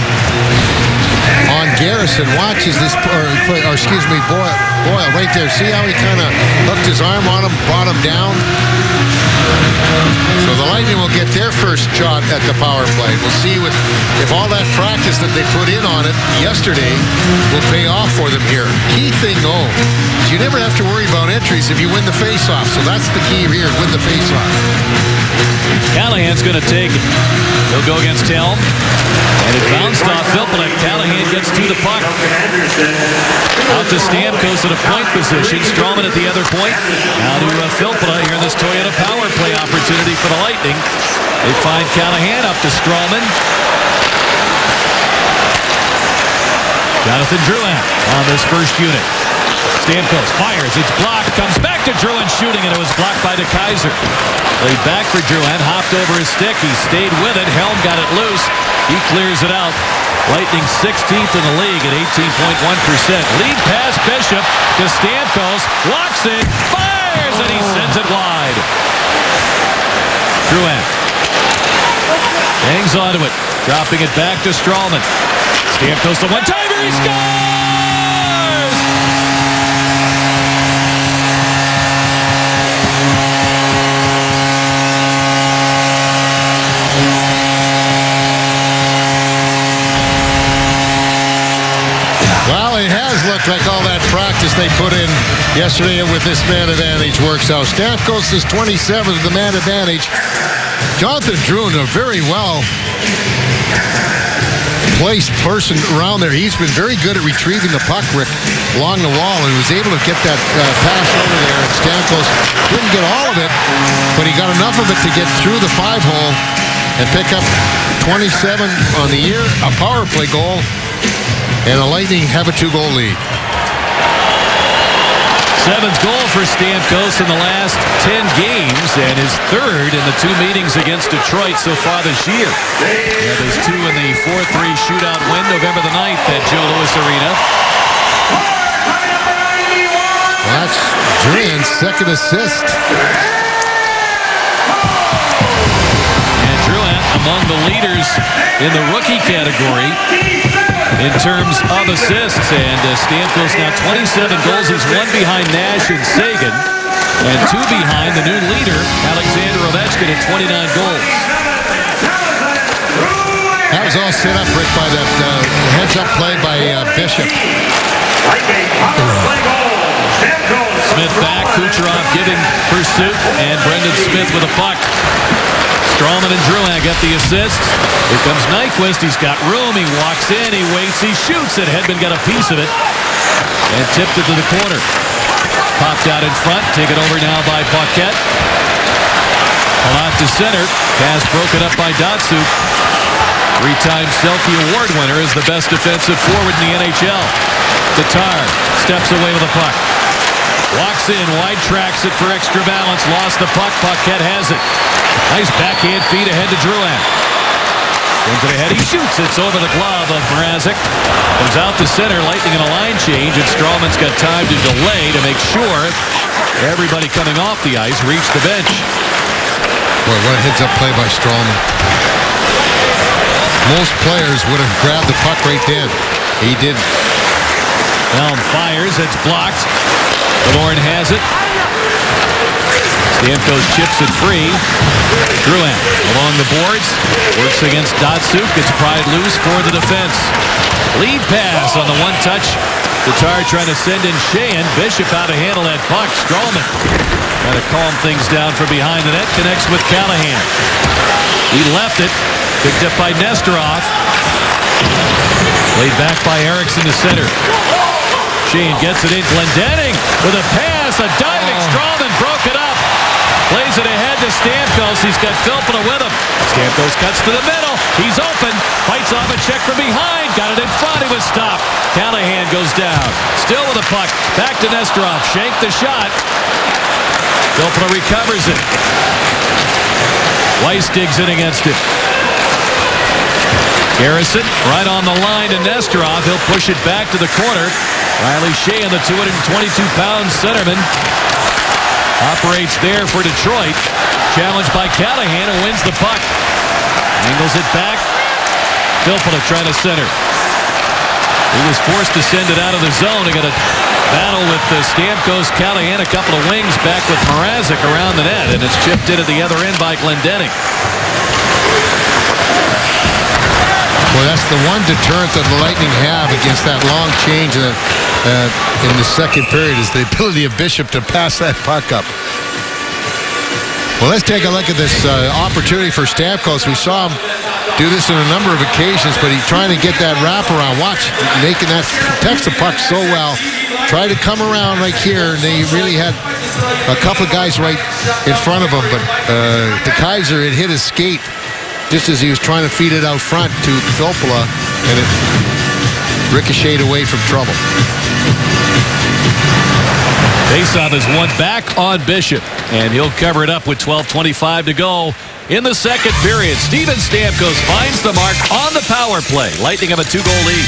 on Garrison. Watches this, or excuse me, Boyle right there. See how he kind of hooked his arm on him, brought him down? So the Lightning will get their first shot at the power play. We'll see if all that practice that they put in on it yesterday will pay off for them here. Key thing, though, is you never have to worry about entries if you win the faceoff. So that's the key here, win the faceoff. Callahan's going to take it. He'll go against Helm. And it bounced off Filppula. Callahan gets to the puck. Out to Stamkos at a point position. Strawman at the other point. Now to Filppula here in this Toyota power play opportunity for the Lightning. They find Callahan up to Strawman. Jonathan Drouin on this first unit. Stamkos fires. It's blocked. Comes back to Drouin shooting, and it was blocked by DeKeyser. Played back for Drouin. Hopped over his stick. He stayed with it. Helm got it loose. He clears it out. Lightning 16th in the league at 18.1%. Lead pass Bishop to Stamkos. Walks it. Fires, and he sends it wide. Drouin hangs onto it. Dropping it back to Strawman. Stamkos the one-timer. He scores! Well, it has looked like all that practice they put in yesterday with this man advantage works out. Stamkos is 27th, the man advantage. Jonathan Drouin, a very well placed person around there. He's been very good at retrieving the puck, Rick, along the wall, and was able to get that pass over there. And Stamkos didn't get all of it, but he got enough of it to get through the 5-hole and pick up 27 on the year, a power play goal, and the Lightning have a 2-goal lead. 7th goal for Stamkos in the last 10 games, and his 3rd in the 2 meetings against Detroit so far this year. Yeah, there's 2 in the 4-3 shootout win November the 9th at Joe Louis Arena. Well, that's Drouin's 2nd assist. And Drouin among the leaders in the rookie category. in terms of assists. And Stamkos now 27 goals. He's one behind Nash and Sagan, and two behind the new leader, Alexander Ovechkin, at 29 goals. That was all set up, Rick, by that heads-up play by Bishop. Smith back, Kucherov giving pursuit, and Brendan Smith with a puck. Strawman and Drouin got the assists. Here comes Nyquist. He's got room. He walks in. He waits. He shoots it. Hedman got a piece of it and tipped it to the corner. Popped out in front. Taken over now by Paquette. Palat to center. Pass broken up by Datsuk. Three-time Selke Award winner is the best defensive forward in the NHL. Tatar steps away with the puck. Walks in, wide tracks it for extra balance. Lost the puck. Paquette has it. Nice backhand feed ahead to Drouin. Into the head. He shoots. It's over the glove of Mrazek. Comes out to center. Lightning in a line change. And Strawman's got time to delay to make sure everybody coming off the ice reach the bench. Boy, what a heads-up play by Strawman. Most players would have grabbed the puck right then. He didn't. Elm fires. It's blocked. Lauren has it. Stamkos chips it free. Drouin along the boards. Works against Datsuk. Gets pried loose for the defense. Lead pass on the one-touch. Tatar trying to send in Sheahan. Bishop out to handle that puck. Strawman trying to calm things down from behind the net. Connects with Callahan. He left it. Picked up by Nesterov. Laid back by Eriksson to center. Sheahan gets it in. Glendening with a pass. A diving Strawman broke it up. Plays it ahead to Stamkos. He's got Filppula with him. Stamkos cuts to the middle. He's open. Fights off a check from behind. Got it in front. He was stopped. Callahan goes down. Still with the puck. Back to Nesterov. Shanked the shot. Filppula recovers it. Weiss digs in against it. Garrison right on the line to Nesterov. He'll push it back to the corner. Riley Sheahan, the 222-pound centerman, operates there for Detroit. Challenged by Callahan, who wins the puck. Angles it back. Filppula trying to center. He was forced to send it out of the zone. He got a battle with Stamkos, Callahan, a couple of wings back with Mrazek around the net, and it's chipped in at the other end by Glendening. Well, that's the one deterrent that the Lightning have against that long change in the second period is the ability of Bishop to pass that puck up. Well, let's take a look at this opportunity for Stamkos. We saw him do this on a number of occasions, but he's trying to get that wraparound. Watch, making that, protects the puck so well. Try to come around right here, and they really had a couple of guys right in front of him, but the Kaiser had hit his skate just as he was trying to feed it out front to Filppula, and it ricocheted away from trouble. Faceoff is one back on Bishop, and he'll cover it up with 12:25 to go in the second period. Steven Stamkos finds the mark on the power play. Lightning have a 2-goal lead.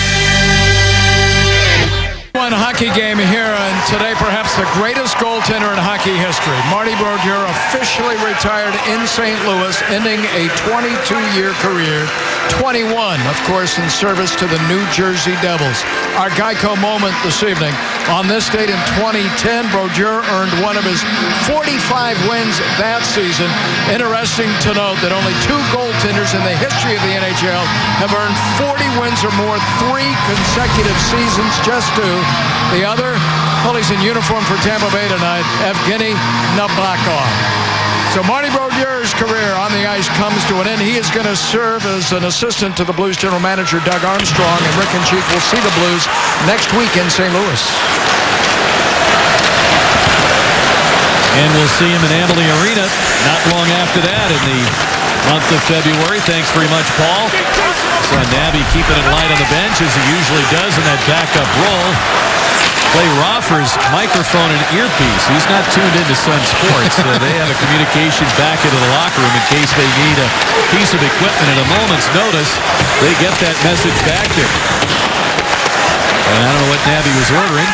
One hockey game here, and today perhaps the greatest goaltender in hockey history. Marty Brodeur officially retired in St. Louis, ending a 22-year career. 21, of course, in service to the New Jersey Devils. Our Geico moment this evening. On this date in 2010, Brodeur earned one of his 45 wins that season. Interesting to note that only 2 goaltenders in the history of the NHL have earned 40 wins or more 3 consecutive seasons, just 2. The other, well, he's in uniform for Tampa Bay tonight, Evgeny Nabokov. So Marty Brodeur's career on the ice comes to an end. He is going to serve as an assistant to the Blues general manager, Doug Armstrong, and Rick and Chief will see the Blues next week in St. Louis. And we'll see him in Amalie Arena not long after that in the month of February. Thanks very much, Paul. Saw Nabby keeping it light on the bench as he usually does in that backup role. Clay Roffer's microphone and earpiece. He's not tuned into Sun Sports. They have a communication back into the locker room in case they need a piece of equipment at a moment's notice. They get that message back there. And I don't know what Nabby was ordering.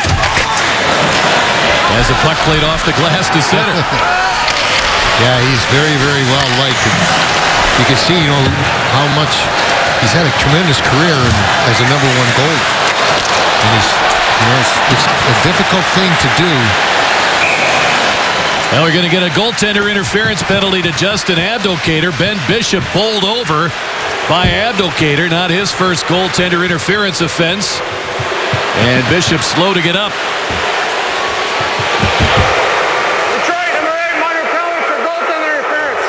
As the puck played off the glass to center. Yeah, he's very, very well liked. You can see, how much he's had a tremendous career as a #1 goalie. And it's a difficult thing to do. Now we're going to get a goaltender interference penalty to Justin Abdelkader. Ben Bishop bowled over by Abdelkader. Not his first goaltender interference offense. And Bishop slow to get up. Detroit, number 8, minor penalty for goaltender interference.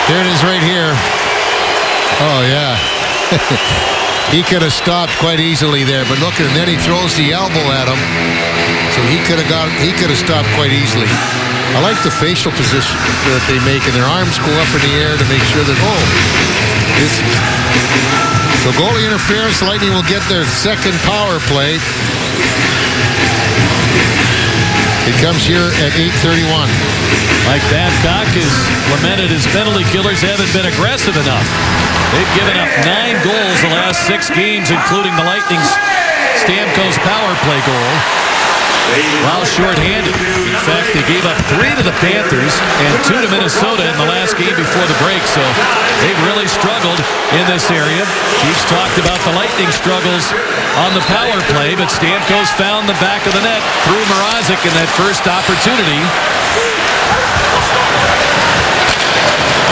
There it is right here. Oh, yeah. He could have stopped quite easily there, but look, and then he throws the elbow at him. So he could have stopped quite easily. I like the facial position that they make, and their arms go up in the air to make sure that, so goalie interference. Lightning will get their second power play. It comes here at 8:31. Mike Babcock has lamented his penalty killers haven't been aggressive enough. They've given up 9 goals the last 6 games, including the Lightning's Stamkos power play goal, while shorthanded. In fact, they gave up 3 to the Panthers and 2 to Minnesota in the last game before the break. So they've really struggled in this area. Chiefs talked about the Lightning struggles on the power play, but Stamkos found the back of the net through Mrazek in that first opportunity.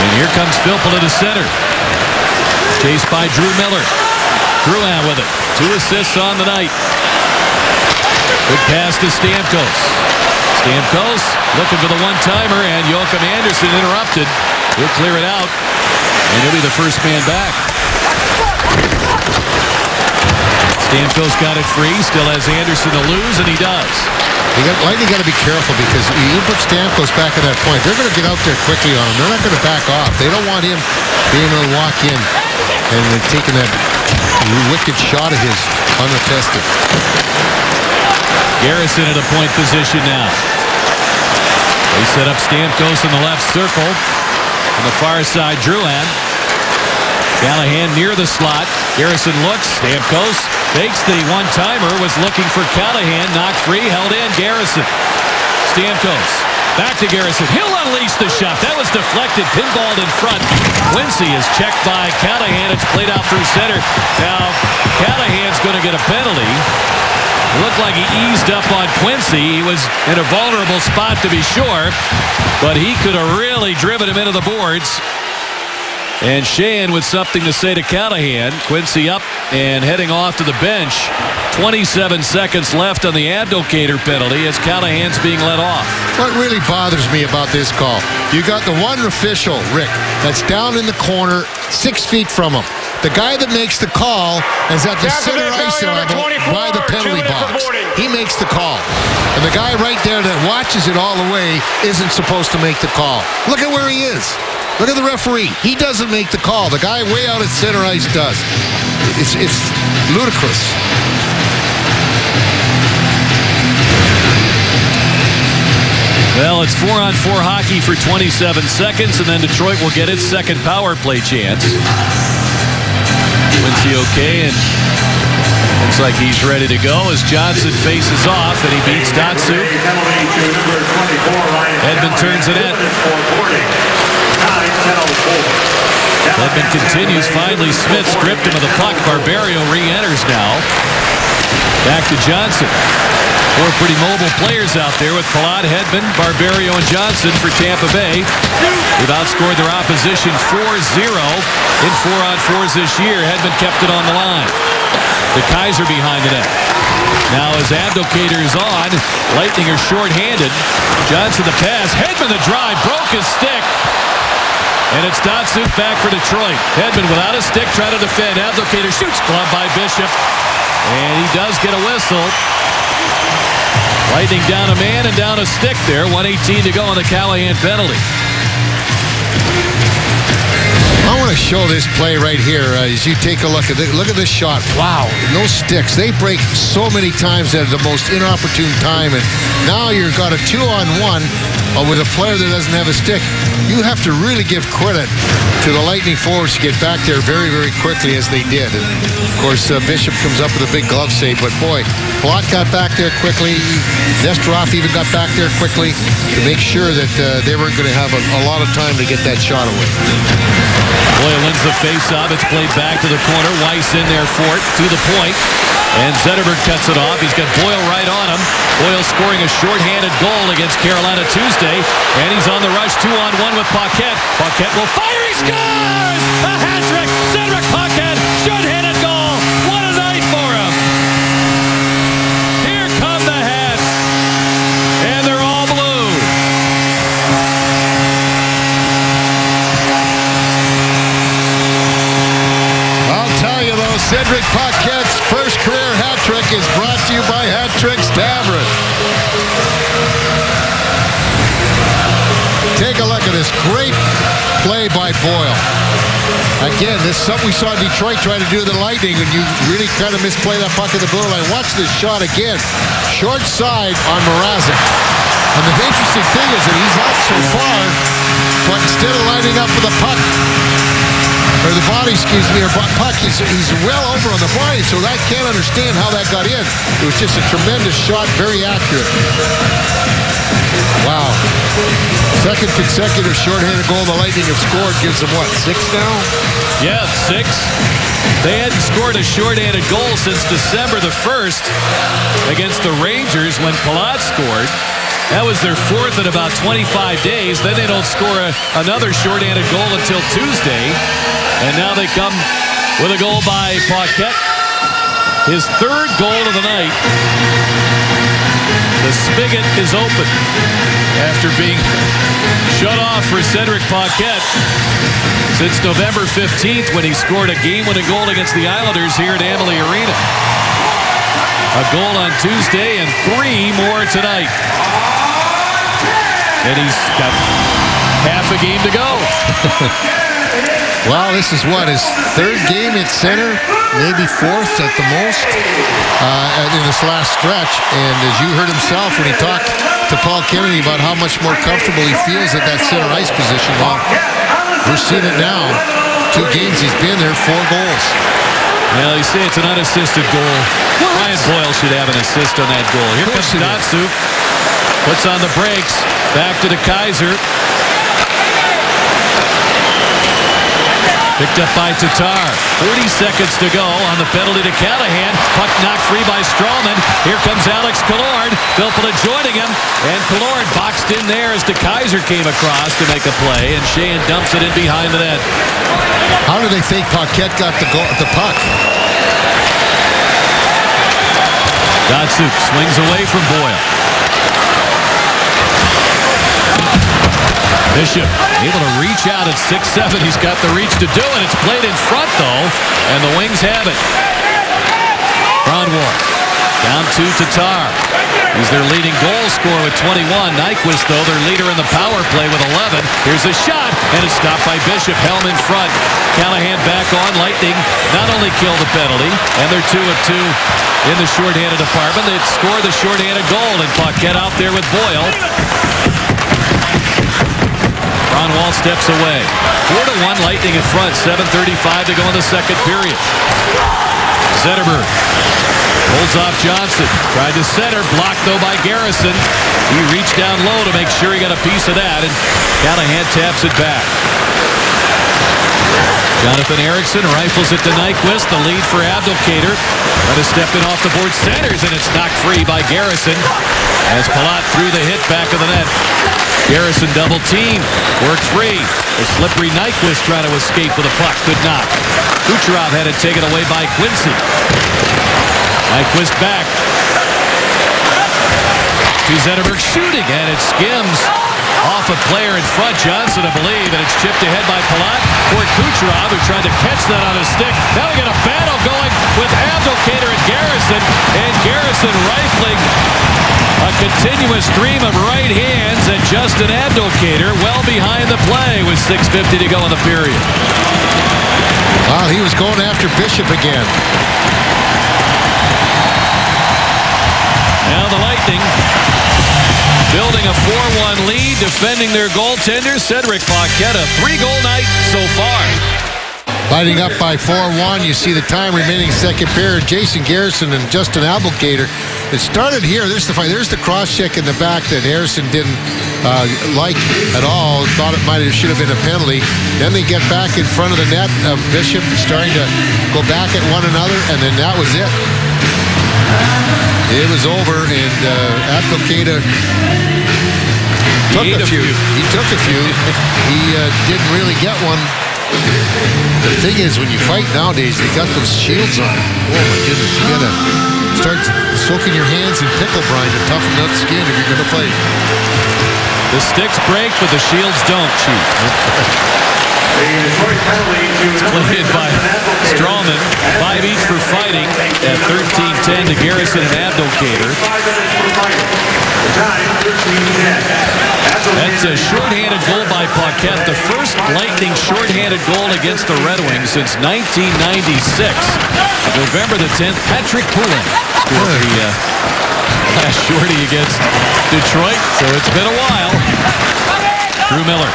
And here comes Filppula to the center. Chased by Drew Miller. Drouin with it. 2 assists on the night. Good pass to Stamkos. Stamkos looking for the one-timer, and Joachim Andersen interrupted. He'll clear it out, and he'll be the first man back. Stamkos got it free. Still has Andersen to lose, and he does. Lightning got to be careful because you put Stamkos back at that point. They're going to get out there quickly on him. They're not going to back off. They don't want him being able to walk in and taking that wicked shot of his unattested. Garrison at a point position now. They set up Stamkos in the left circle. On the far side, Drouin. Callahan near the slot. Garrison looks. Stamkos fakes the one-timer. Was looking for Callahan. Knocked free. Held in. Garrison. Stamkos. Back to Garrison. He'll unleash the shot. That was deflected. Pinballed in front. Quincy is checked by Callahan. It's played out through center. Now, Callahan's going to get a penalty. It looked like he eased up on Quincy. He was in a vulnerable spot to be sure, but he could have really driven him into the boards. And Sheahan with something to say to Callahan. Quincy up and heading off to the bench. 27 seconds left on the Abdelkader penalty as Callahan's being let off. What really bothers me about this call, you got the one official, Rick, that's down in the corner 6 feet from him. The guy that makes the call is at the center ice level by the penalty box. He makes the call. And the guy right there that watches it all the way isn't supposed to make the call. Look at where he is. Look at the referee. He doesn't make the call. The guy way out at center ice does. It's ludicrous. Well, it's 4-on-4 hockey for 27 seconds, and then Detroit will get its second power play chance. Quincy okay, and looks like he's ready to go as Johnson faces off, and he beats Datsyuk. Hedman turns it in. Hedman continues. Finally, Smith stripped him of the puck. Barberio re-enters now. Back to Johnson. 4 pretty mobile players out there with Palat, Hedman, Barberio, and Johnson for Tampa Bay. They've outscored their opposition 4-0 in 4-on-4s this year. Hedman kept it on the line. The Kaiser behind the net. Now as Abdelkader is on, Lightning are short-handed. Johnson the pass. Hedman the drive. Broke his stick. And it's Datsyuk back for Detroit. Hedman without a stick trying to defend. Abdelkader shoots. Glove by Bishop. And he does get a whistle. Lightning down a man and down a stick there. 1:18 to go on the Callahan penalty. I want to to show this play right here. As you take a look at this shot. Wow, no sticks. They break so many times at the most inopportune time, and now you've got a 2-on-1 with a player that doesn't have a stick. You have to really give credit to the Lightning forwards to get back there very, very quickly as they did. And of course, Bishop comes up with a big glove save, but boy, Palat got back there quickly. Nesterov even got back there quickly to make sure that they weren't going to have a lot of time to get that shot away. Boyle wins the face-off. It's played back to the corner. Weiss in there for it, to the point. And Zetterberg cuts it off. He's got Boyle right on him. Boyle scoring a shorthanded goal against Carolina Tuesday. And he's on the rush, 2-on-1 with Paquette. Paquette will fire. He scores! A hat-trick! Cedric Paquette, shorthanded goal. What a night for him. Here come the Hats. And they're all blue. I'll tell you though, Cedric Paquette's first career hat trick is brought to you by Hat Tricks Tavern. Take a look at this great play by Boyle. Again, this is something we saw Detroit try to do to the Lightning, and you really kind of misplay that puck at the blue line. Watch this shot again. Short side on Mrazek. And the interesting thing is that he's out so far, but instead of lining up for the puck, or the body, excuse me, or puck, he's well over on the body, so I can't understand how that got in. It was just a tremendous shot, very accurate. Wow. Second consecutive shorthanded goal the Lightning have scored. Gives them what, 6 now? Yeah, 6. They hadn't scored a shorthanded goal since December the 1st against the Rangers when Palat scored. That was their 4th in about 25 days. Then they don't score another shorthanded goal until Tuesday. And now they come with a goal by Paquette. His 3rd goal of the night. The spigot is open after being shut off for Cedric Paquette since November 15th when he scored a game-winning goal against the Islanders here at Amalie Arena. A goal on Tuesday and 3 more tonight. And he's got half a game to go. Well, this is what, his 3rd game at center, maybe 4th at the most in this last stretch. And as you heard himself when he talked to Paul Kennedy about how much more comfortable he feels at that center ice position, well, we're seeing it now. 2 games he's been there, 4 goals. Well, you say it's an unassisted goal. Ryan Boyle should have an assist on that goal. Here comes Datsuk. Puts on the brakes. Back to the Kaiser. Picked up by Tatar. 30 seconds to go on the penalty to Callahan. Puck knocked free by Strawman. Here comes Alex Killorn. Filppula joining him. And Killorn boxed in there as the Kaiser came across to make a play. And Sheahan dumps it in behind the net. How do they think Paquette got the puck? Datsuk swings away from Boyle. Bishop able to reach out at 6'7". He's got the reach to do it. It's played in front, though, and the Wings have it. Kronwall down to Tatar. He's their leading goal scorer with 21. Nyquist, though, their leader in the power play with 11. Here's a shot, and it's stopped by Bishop. Helm in front. Callahan back on. Lightning not only kill the penalty, and they're 2 of 2 in the shorthanded department. They score the shorthanded goal, and Paquette out there with Boyle. Kronwall steps away. 4-1 Lightning in front. 7:35 to go in the second period. Zetterberg holds off Johnson. Tried to center. Blocked, though, by Garrison. He reached down low to make sure he got a piece of that, and Callahan taps it back. Jonathan Ericsson rifles it to Nyquist. The lead for Abdelkader. Trying to step in off the board. Centers, and it's knocked free by Garrison as Palat threw the hit back of the net. Garrison double team. Worked free. The slippery Nyquist trying to escape with a puck. Could not. Kucherov had it taken away by Quincy. Nyquist back. To Zetterberg shooting, and it skims off a player in front. Johnson, I believe, and it's chipped ahead by Palat for Kucherov, who tried to catch that on his stick. Now we got a battle going with Abdelkader and Garrison rifling a continuous stream of right hands, and Justin Abdelkader well behind the play with 6:50 to go in the period. Well, he was going after Bishop again. Now the Lightning building a 4-1 lead, defending their goaltender, Cedric Paquette. A 3-goal night so far. Lighting up by 4-1. You see the time remaining second period. Jason Garrison and Justin Abdelkader. It started here. There's the fight. There's the cross-check in the back that Harrison didn't like at all. Thought it should have been a penalty. Then they get back in front of the net. Bishop starting to go back at one another, and then that was it. It was over, and Abdelkader took a few. He took a few. He didn't really get one. The thing is, when you fight nowadays, they got those shields on. Oh my goodness, you gotta start soaking your hands in pickle brine to toughen up skin if you're gonna fight. The sticks break, but the shields don't, Chief. Played by Strawman. 5 each for fighting at 13-10 to Garrison and Abdelkader. That's a shorthanded goal by Paquette. The first Lightning shorthanded goal against the Red Wings since 1996. November the 10th, Patrick Poulin scored the last shorty against Detroit, so it's been a while. Drew Miller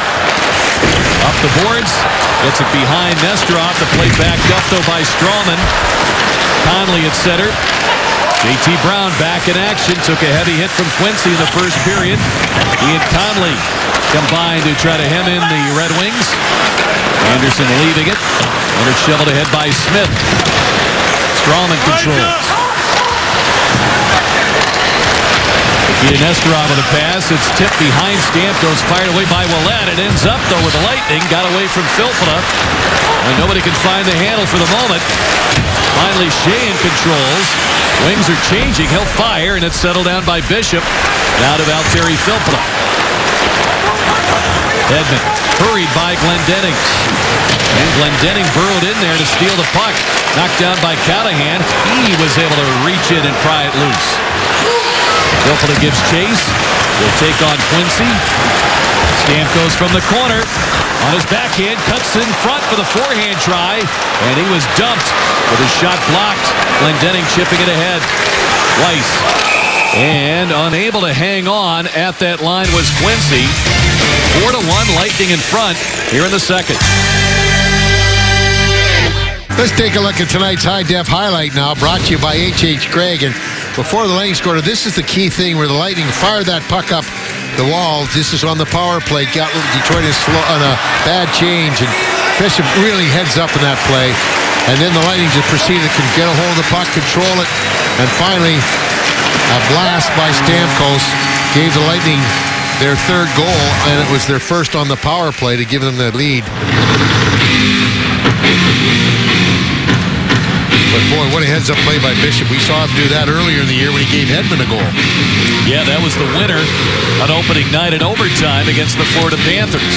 up the boards, gets it behind Nesterov. The play backed up, though, by Strawman. Conley at center. J.T. Brown back in action. Took a heavy hit from Quincy in the first period. He and Conley combined to try to hem in the Red Wings. Anderson leaving it. And it's shoveled ahead by Smith. Strawman controls. Nesterov with a pass. It's tipped behind Stamkos. Fired away by Ouellet. It ends up, though, with the Lightning. Got away from Filppula. And nobody can find the handle for the moment. Finally, Sheahan controls. Wings are changing. He'll fire, and it's settled down by Bishop. Now to Valtteri Filppula. Edmund hurried by Glendening. And Glendening burrowed in there to steal the puck. Knocked down by Callahan. He was able to reach in and pry it loose. Filppula gives chase. He'll take on Quincy. Stamkos from the corner. On his backhand, cuts in front for the forehand try. And he was dumped with his shot blocked. Glendening chipping it ahead. Weiss. And unable to hang on at that line was Quincy. 4-1, Lightning in front here in the second. Let's take a look at tonight's high-def highlight now, brought to you by H.H. Gregg. And before the Lightning scored, this is the key thing where the Lightning fired that puck up the wall. This is on the power play. Got Detroit on a bad change, and Bishop really heads up in that play. And then the Lightning just proceeded to get a hold of the puck, control it, and finally a blast by Stamkos gave the Lightning their third goal, and it was their first on the power play to give them the lead. But boy, what a heads-up play by Bishop. We saw him do that earlier in the year when he gave Hedman a goal. Yeah, that was the winner on opening night in overtime against the Florida Panthers.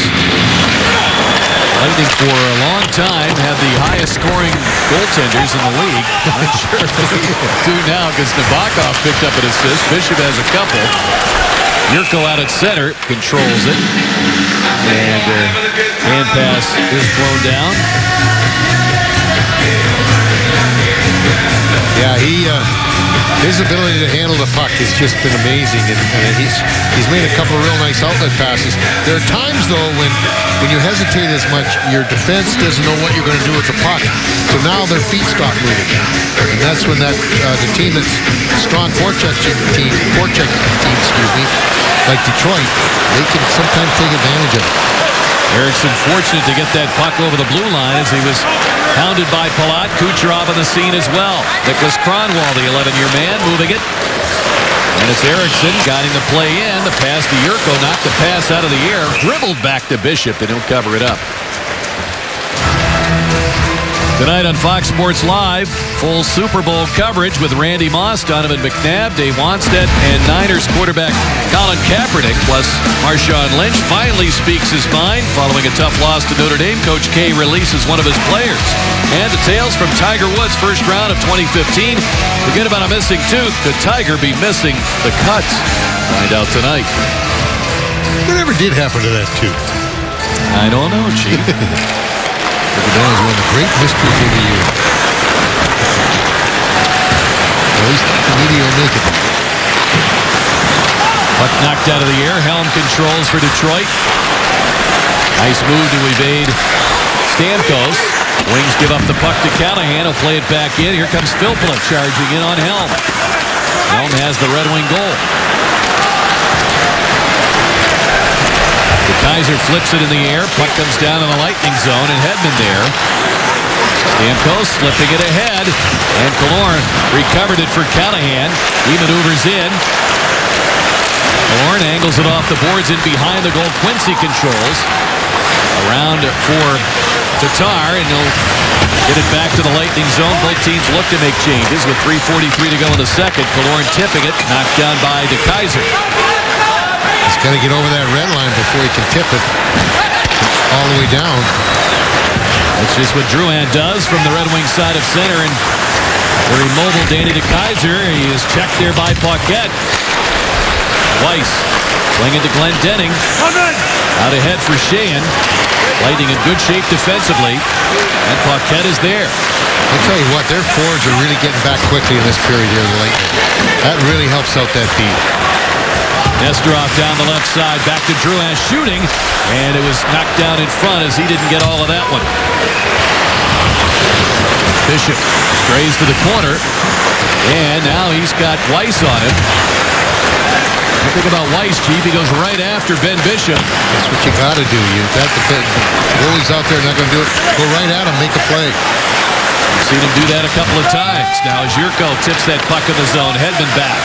Lightning for a long time had the highest scoring goaltenders in the league. I'm not sure if they do now because Nabokov picked up an assist. Bishop has a couple. Yurko out at center, controls it. And hand pass is blown down. Yeah, his ability to handle the puck has just been amazing, and he's made a couple of real nice outlet passes. There are times, though, when you hesitate as much, your defense doesn't know what you're going to do with the puck. So now their feet stop moving, and that's when the team that's strong forecheck team, like Detroit, they can sometimes take advantage of it. Eriksson fortunate to get that puck over the blue line as he was hounded by Palat. Kucherov on the scene as well. Nicholas Kronwall, the 11-year man, moving it. And it's Eriksson guiding the play in. The pass to Yurko, knocked the pass out of the air. Dribbled back to Bishop, and he'll cover it up. Tonight on Fox Sports Live, full Super Bowl coverage with Randy Moss, Donovan McNabb, Dave Wannstedt, and Niners quarterback Colin Kaepernick. Plus, Marshawn Lynch finally speaks his mind. Following a tough loss to Notre Dame, Coach K releases one of his players. And details from Tiger Woods' first round of 2015. Forget about a missing tooth. Could Tiger be missing the cut? Find out tonight. Whatever did happen to that tooth? I don't know, Chief. That is one of the great mysteries of the year. At least the media will make it. Puck knocked out of the air. Helm controls for Detroit. Nice move to evade Stamkos. Wings give up the puck to Callahan. He'll play it back in. Here comes Filppula charging in on Helm. Helm has the Red Wing goal. Kaiser flips it in the air. Puck comes down in the Lightning zone, and Hedman there. Stamkos slipping it ahead, and Killorn recovered it for Callahan. He maneuvers in. Killorn angles it off the boards in behind the goal. Quincy controls. Around for Tatar, and he'll get it back to the Lightning zone. Both teams look to make changes with 3:43 to go in the second. Killorn tipping it, knocked down by DeKaiser. He's got to get over that red line before he can tip it all the way down. That's just what Drouin does from the Red Wing side of center, and very mobile Danny DeKaiser. He is checked there by Paquette. Weiss playing it to Glendening. Out ahead for Sheahan. Lightning in good shape defensively, and Paquette is there. I'll tell you what, their forwards are really getting back quickly in this period here, the Lightning. That really helps out that beat. Nesterov down the left side, back to Drouin shooting, and it was knocked down in front as he didn't get all of that one. Bishop strays to the corner, and now he's got Weiss on him. The thing about Weiss, Chief, he goes right after Ben Bishop. That's what you got to do. You've got the goalie's out there, not going to do it. Go right at him, make a play. We've seen him do that a couple of times. Now as Yurko tips that puck in the zone, Hedman back.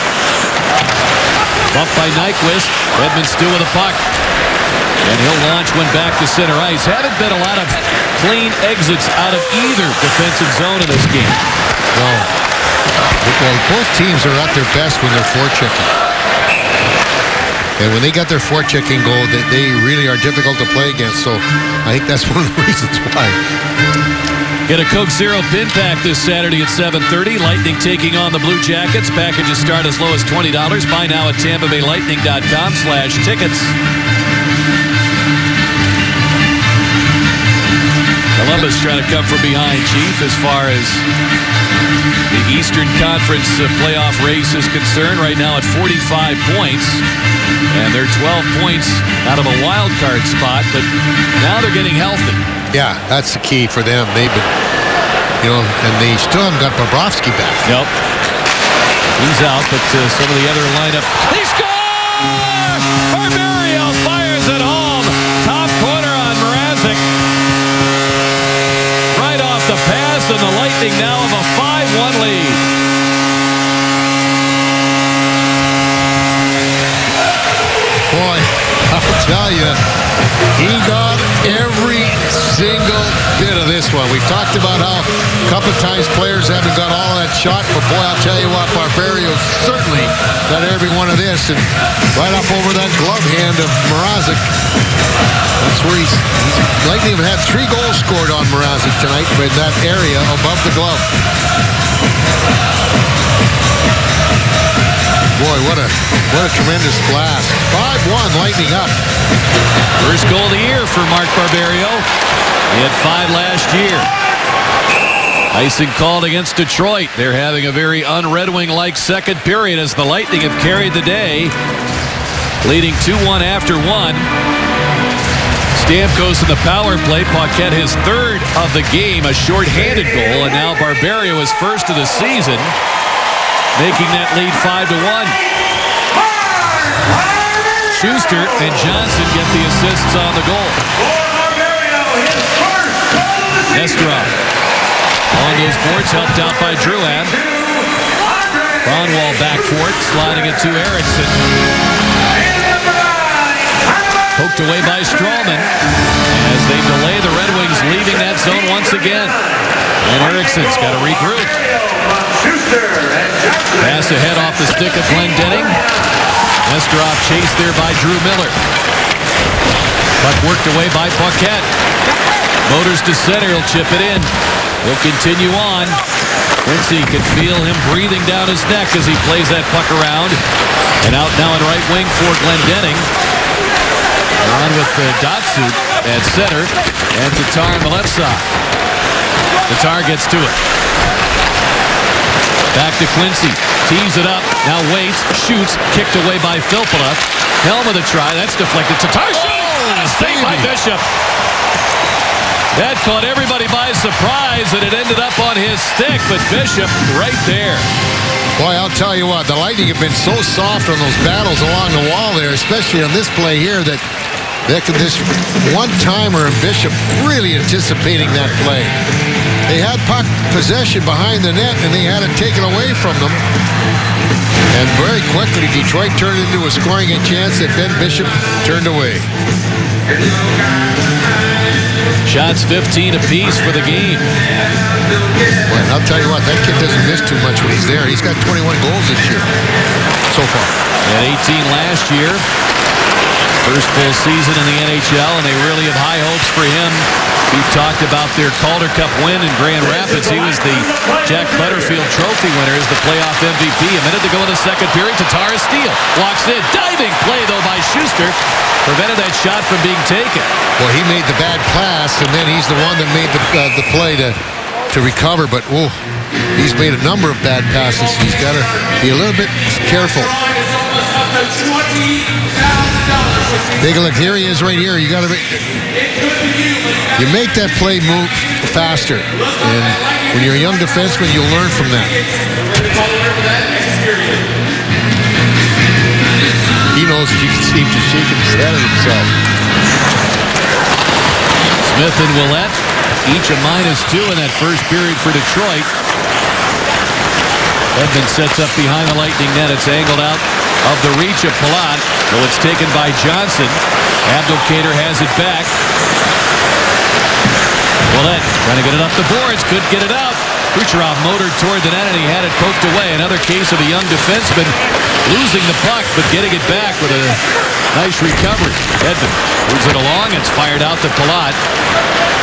Bumped by Nyquist. Hedman still with a puck. And he'll launch one back to center ice. Haven't been a lot of clean exits out of either defensive zone in this game. No. Well, both teams are at their best when they're forechecking. And when they got their forechecking goal, they really are difficult to play against. So I think that's one of the reasons why. Get a Coke Zero pin pack this Saturday at 7:30. Lightning taking on the Blue Jackets. Packages start as low as $20. Buy now at TampaBayLightning.com/tickets. Columbus trying to come from behind, Chief, as far as the Eastern Conference playoff race is concerned. Right now at 45 points. And they're 12 points out of a wild card spot, but now they're getting healthy. Yeah, that's the key for them. They've been, and they still haven't got Bobrovsky back. Nope. He's out, but some of the other lineup. They score! Barberio fires it home. Top corner on Mrazek. Right off the pass, and the Lightning now have a 5-1 lead. Boy, I'll tell you, he got every single bit of this one. We've talked about how a couple of times players haven't got all that shot, but boy, I'll tell you what, Barberio certainly got every one of this, and right up over that glove hand of Mrazek. That's where he's Lightning have had 3 goals scored on Mrazek tonight in that area above the glove. Boy, what a tremendous blast. 5-1, Lightning up. First goal of the year for Mark Barberio. He had 5 last year. Icing called against Detroit. They're having a very un-Red Wing-like second period as the Lightning have carried the day, leading 2-1 after 1. Stamkos in the power play. Paquette his 3rd of the game, a short-handed goal, and now Barberio is first of the season, making that lead 5-1. Schuster and Johnson get the assists on the goal. Nesterov on those boards, helped out by Drouin. Bonwall back for it, sliding it to Eriksson. Poked away by Stralman as they delay the Red Wings leaving that zone once again. And Eriksson's got to regroup. Pass ahead off the stick of Glendening. Nesterov chased there by Drew Miller. Puck worked away by Paquette. Motors to center. He'll chip it in. He'll continue on. Quincy can feel him breathing down his neck as he plays that puck around. And out now in right wing for Glendening. They're on with Datsuk at center. And Tatar on the left side. Tatar gets to it. Back to Quincy. Tees it up. Now waits. Shoots. Kicked away by Filppula. Helm with a try. That's deflected. Tatar shoots. Saved by Bishop. That caught everybody by surprise, and it ended up on his stick, but Bishop right there. Boy, I'll tell you what, the Lightning have been so soft on those battles along the wall there, especially on this play here, that this one-timer and Bishop really anticipating that play. They had puck possession behind the net, and they had it taken away from them. And very quickly, Detroit turned into a scoring chance that Ben Bishop turned away. Shots 15 apiece for the game. Well, I'll tell you what, that kid doesn't miss too much when he's there. He's got 21 goals this year so far. At 18 last year. First full season in the NHL, and they really have high hopes for him. We've talked about their Calder Cup win in Grand Rapids. He was the Jack Butterfield Trophy winner as the playoff MVP. A minute to go in the second period. Tatar steal. Walks in. Diving play, though, by Schuster. Prevented that shot from being taken. Well, he made the bad pass, and then he's the one that made the play to recover. But, oh, he's made a number of bad passes. He's got to be a little bit careful. Take a look. Here he is right here. You got to make that play move faster. And when you're a young defenseman, you'll learn from that. He knows that you can seem to shake his head at himself. Smith and Ouellette, each a -2 in that first period for Detroit. Edmund sets up behind the Lightning net. It's angled out of the reach of Palat. Well, it's taken by Johnson. Abdelkader has it back. Ouellette trying to get it up the boards. Couldn't get it out. Kucherov motored toward the net, and he had it poked away. Another case of a young defenseman losing the puck, but getting it back with a nice recovery. Edmund moves it along. It's fired out to Palat.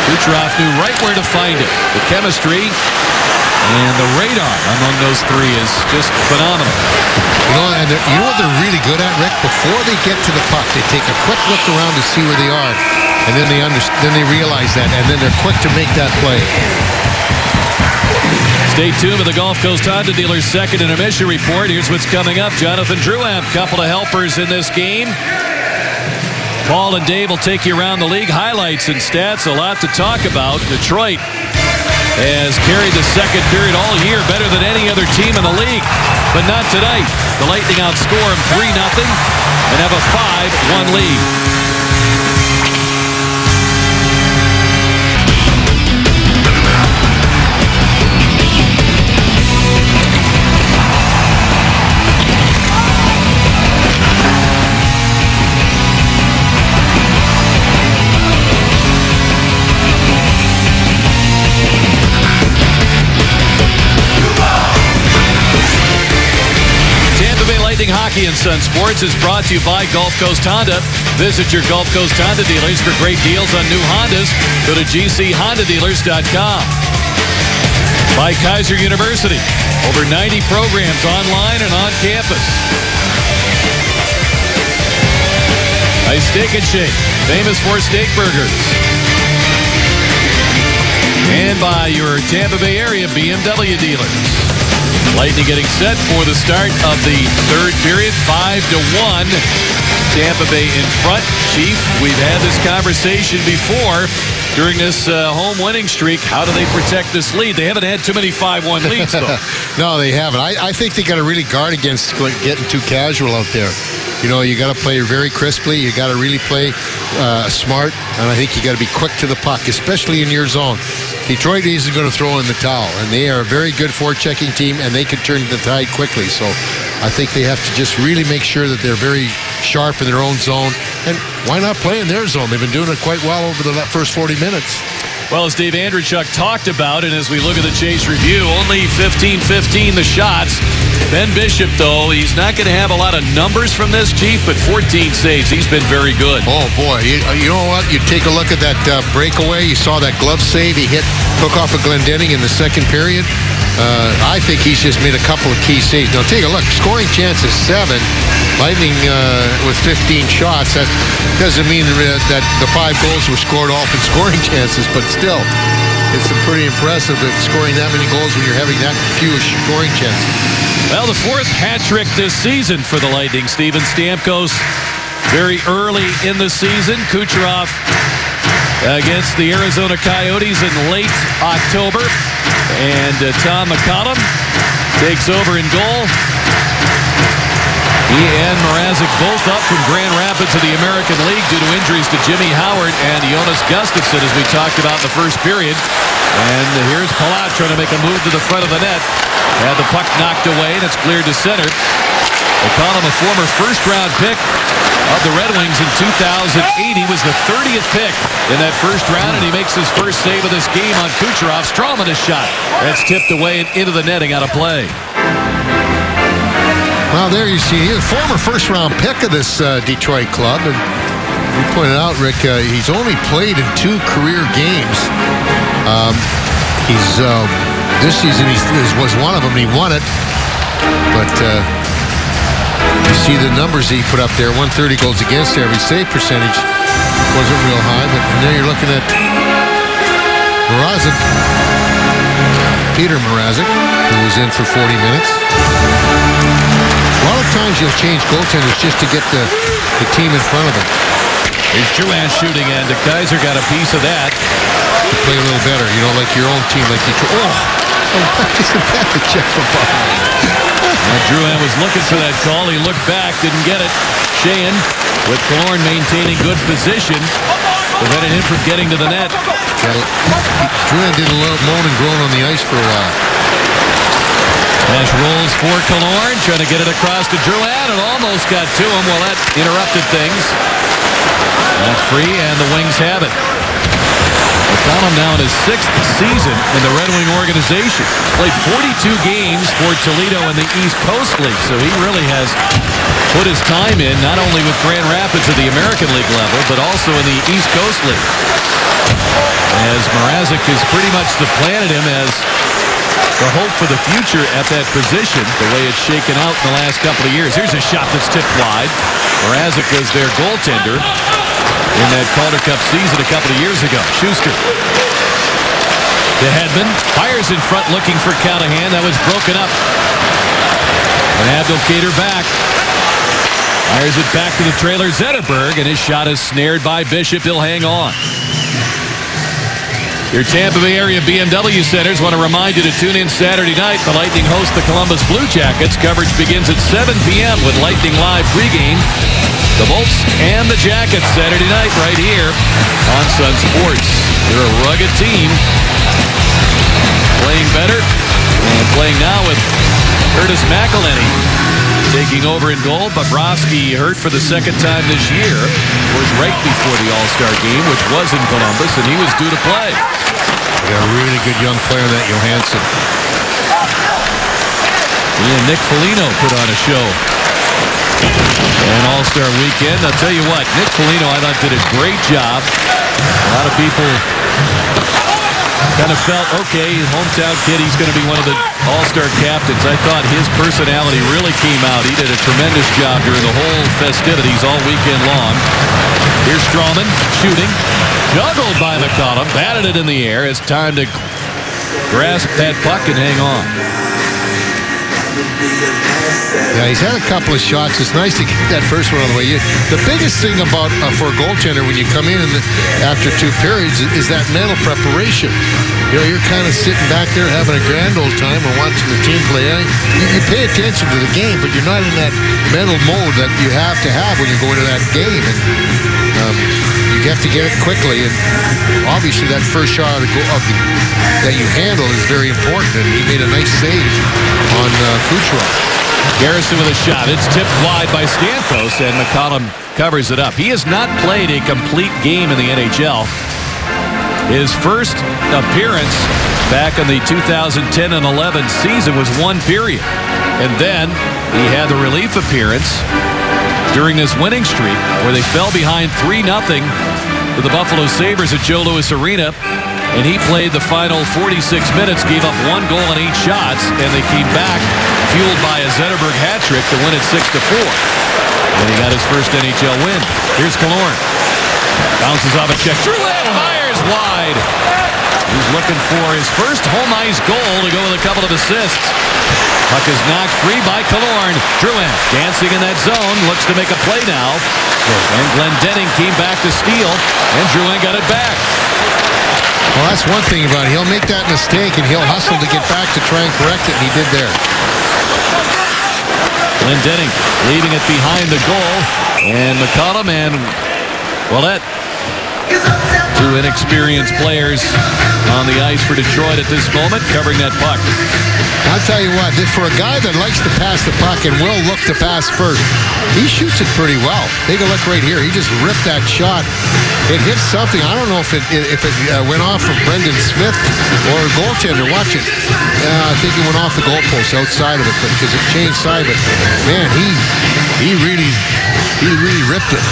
Kucherov knew right where to find it. The chemistry and the radar among those three is just phenomenal. You know what they're really good at, Rick? Before they get to the puck, they take a quick look around to see where they are, and then they realize that, and then they're quick to make that play. Stay tuned with the Gulf Coast Honda Dealers' second intermission report. Here's what's coming up. Jonathan Drouin, couple of helpers in this game. Paul and Dave will take you around the league. Highlights and stats, a lot to talk about. Detroit has carried the second period all year better than any other team in the league. But not tonight. The Lightning outscore them 3-0 and have a 5-1 lead. Hockey and Sun Sports is brought to you by Gulf Coast Honda. Visit your Gulf Coast Honda dealers for great deals on new Hondas. Go to gchondadealers.com. By Kaiser University. Over 90 programs online and on campus. By Steak and Shake, famous for steak burgers. And by your Tampa Bay area BMW dealers. Lightning getting set for the start of the third period, 5-1. Tampa Bay in front. Chief, we've had this conversation before during this home winning streak. How do they protect this lead? They haven't had too many 5-1 leads, though. No, they haven't. I think they got to really guard against getting too casual out there. You know, you got to play very crisply. You got to really play smart, and I think you got to be quick to the puck, especially in your zone. Detroit isn't going to throw in the towel, and they are a very good forechecking team, and they can turn the tide quickly. So I think they have to just really make sure that they're very sharp in their own zone, and why not play in their zone? They've been doing it quite well over the first 40 minutes. Well, as Dave Andreychuk talked about, and as we look at the Chase review, only 15-15 the shots. Ben Bishop, though, he's not going to have a lot of numbers from this, Chief, but 14 saves. He's been very good. Oh, boy. You know what? You take a look at that breakaway. You saw that glove save he took off of Glendening in the second period. I think he's just made a couple of key saves. Now, take a look. Scoring chances 7. Lightning with 15 shots. That doesn't mean that the 5 goals were scored all from scoring chances, but still, it's pretty impressive at scoring that many goals when you're having that few scoring chances. Well, the 4th hat trick this season for the Lightning. Steven Stamkos very early in the season. Kucherov against the Arizona Coyotes in late October. And Tom McCollum takes over in goal. He and Mrazek both up from Grand Rapids of the American League due to injuries to Jimmy Howard and Jonas Gustafsson, as we talked about in the first period. And here's Palat trying to make a move to the front of the net. Had the puck knocked away, and it's cleared to center. McCollum, a former first-round pick of the Red Wings in 2008. He was the 30th pick in that first round, and he makes his first save of this game on Kucherov. Stralman a shot. That's tipped away and into the netting out of play. Well, there you see, he's a former first-round pick of this Detroit club. And you pointed out, Rick, he's only played in 2 career games. This season was one of them, and he won it. But you see the numbers he put up there, 130 goals against average. Save percentage wasn't real high, but now you're looking at Mrazek, Peter Mrazek, who was in for 40 minutes. A lot of times you'll change goaltenders just to get the team in front of them. Here's Drouin shooting, and the Kaiser got a piece of that. To play a little better, you know, like your own team, like Detroit. Isn't that the check from behind? Drouin was looking for that call. He looked back, didn't get it. Sheahan, with Killorn maintaining good position, prevented him from getting to the net. Drouin did a little moan and groan on the ice for a while. Pass rolls for Killorn, trying to get it across to Drouin, and almost got to him. Well, that interrupted things. That's free, and the Wings have it. McCollum now in his 6th season in the Red Wing organization. Played 42 games for Toledo in the East Coast League, so he really has put his time in, not only with Grand Rapids at the American League level, but also in the East Coast League. As Mrazek has pretty much supplanted him as the hope for the future at that position, the way it's shaken out in the last couple of years. Here's a shot that's tipped wide. Mrazek was their goaltender in that Calder Cup season a couple of years ago. Schuster to Hedman. Fires in front looking for Callahan. That was broken up. And Abdelkader back. Fires it back to the trailer. Zetterberg, and his shot is snared by Bishop. He'll hang on. Your Tampa Bay area BMW centers want to remind you to tune in Saturday night. The Lightning host the Columbus Blue Jackets. Coverage begins at 7 p.m. with Lightning Live pregame. The Bolts and the Jackets Saturday night right here on Sun Sports. They're a rugged team. Playing better and playing now with Curtis McElhinney taking over in goal. Bobrovsky hurt for the 2nd time this year. Was right before the All-Star game, which was in Columbus, and he was due to play. They got a really good young player, that Johansson. He and Nick Foligno put on a show. And All-Star weekend, I'll tell you what, Nick Foligno, I thought, did a great job. A lot of people kind of felt, okay, hometown kid, he's going to be one of the All-Star captains. I thought his personality really came out. He did a tremendous job during the whole festivities all weekend long. Here's Stralman shooting. Juggled by McCollum. Batted it in the air. It's time to grasp that puck and hang on. Yeah, he's had a couple of shots. It's nice to get that first one out of the way. The biggest thing about for a goaltender when you come in after 2 periods is that mental preparation. You know, you're kind of sitting back there having a grand old time and watching the team play. You pay attention to the game, but you're not in that mental mode that you have to have when you go into that game. And you have to get it quickly. And obviously that first shot that you handle is very important. And he made a nice save on Kucherov. Garrison with a shot. It's tipped wide by Stamkos, and McCollum covers it up. He has not played a complete game in the NHL. His first appearance back in the 2010 and 11 season was 1 period. And then he had the relief appearance during this winning streak where they fell behind 3-0 to the Buffalo Sabres at Joe Louis Arena and he played the final 46 minutes, gave up 1 goal on 8 shots, and they came back fueled by a Zetterberg hat trick to win it 6-4. And he got his first NHL win. Here's Killorn. Bounces off a check. Drouin fires wide. He's looking for his first home ice goal to go with a couple of assists. Puck is knocked free by Killorn. Drouin dancing in that zone. Looks to make a play now. And Glendening came back to steal. And Drouin got it back. Well, that's one thing about it. He'll make that mistake and he'll hustle to get back to try and correct it, and he did there. Glendening leaving it behind the goal. And McCollum and Ouellet, 2 inexperienced players on the ice for Detroit at this moment, covering that puck. I'll tell you what, for a guy that likes to pass the puck and will look to pass first, he shoots it pretty well. Take a look right here. He just ripped that shot. It hit something. I don't know if it went off from Brendan Smith or a goaltender. Watch it. I think it went off the goalpost outside of it because it changed side. But man, he really ripped it.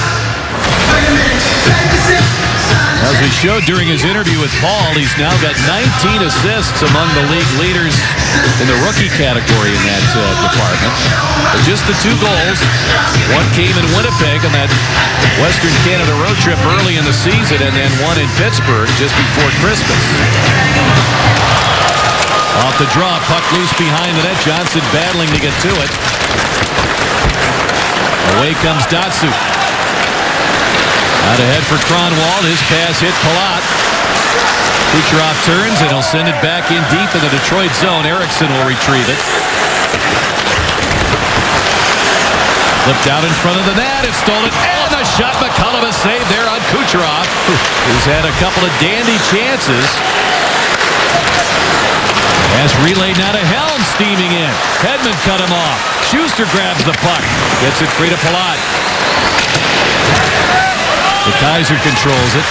As we showed during his interview with Paul, he's now got 19 assists among the league leaders in the rookie category in that department. But just the 2 goals. One came in Winnipeg on that Western Canada road trip early in the season, and then one in Pittsburgh just before Christmas. Off the draw, puck loose behind the net. Johnson battling to get to it. Away comes Datsyuk. Out ahead for Kronwall. His pass hit Palat. Kucherov turns and he'll send it back in deep in the Detroit zone. Eriksson will retrieve it. Flipped out in front of the net. It's stolen. And the shot. McCollum is saved there on Kucherov, who's had a couple of dandy chances. Pass relayed now to Helm, steaming in. Hedman cut him off. Schuster grabs the puck. Gets it free to Palat. The Kaiser controls it.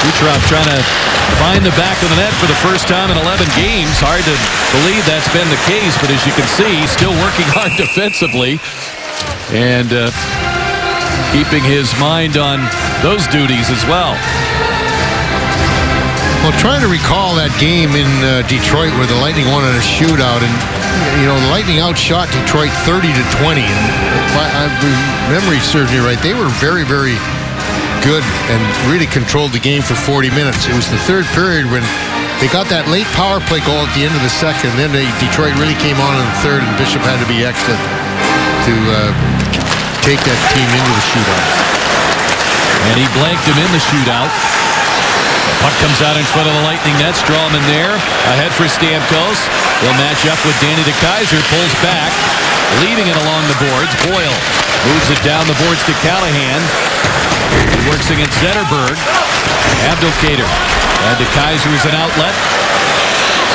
Kucherov trying to find the back of the net for the first time in 11 games. Hard to believe that's been the case, but as you can see, still working hard defensively and keeping his mind on those duties as well. Well, trying to recall that game in Detroit where the Lightning won in a shootout, and you know, the Lightning outshot Detroit 30-20. And if memory serves me right, they were very, very good and really controlled the game for 40 minutes. It was the third period when they got that late power play goal at the end of the second. Then Detroit really came on in the third, and Bishop had to be excellent to take that team into the shootout. And he blanked him in the shootout. Puck comes out in front of the Lightning net. Strawman there. Ahead for Stamkos. He'll match up with Danny DeKeyser. Pulls back. Leaving it along the boards. Boyle moves it down the boards to Callahan. He works against Zetterberg. Abdelkader. And DeKeyser is an outlet.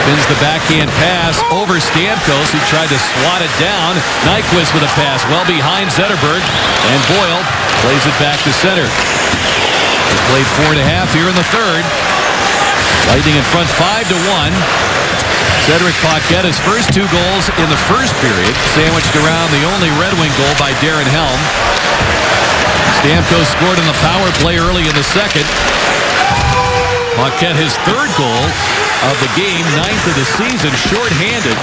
Spins the backhand pass over Stamkos. He tried to swat it down. Nyquist with a pass well behind Zetterberg. And Boyle plays it back to center. They played 4.5 here in the third. Lightning in front 5-1. Cedric Paquette, his first 2 goals in the first period, sandwiched around the only Red Wing goal by Darren Helm. Stamkos scored on the power play early in the second. Paquette, his 3rd goal of the game, 9th of the season, shorthanded.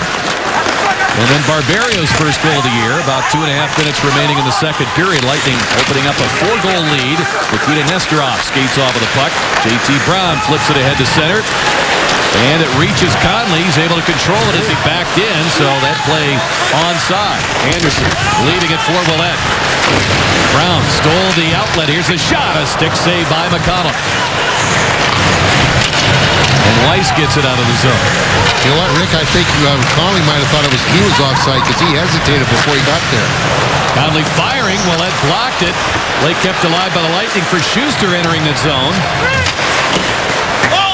And then Barbario's first goal of the year, about 2.5 minutes remaining in the second period. Lightning opening up a 4-goal lead. Nikita Nesterov skates off of the puck. J.T. Brown flips it ahead to center. And it reaches Conley. He's able to control it as he backed in, so that play onside. Anderson leaving it for Ouellet. Brown stole the outlet. Here's a shot. A stick save by McCollum. And Weiss gets it out of the zone. You know what, Rick? I think Conley might have thought he was offside because he hesitated before he got there. Conley firing. Ouellet blocked it. Play kept alive by the Lightning for Schuster entering the zone.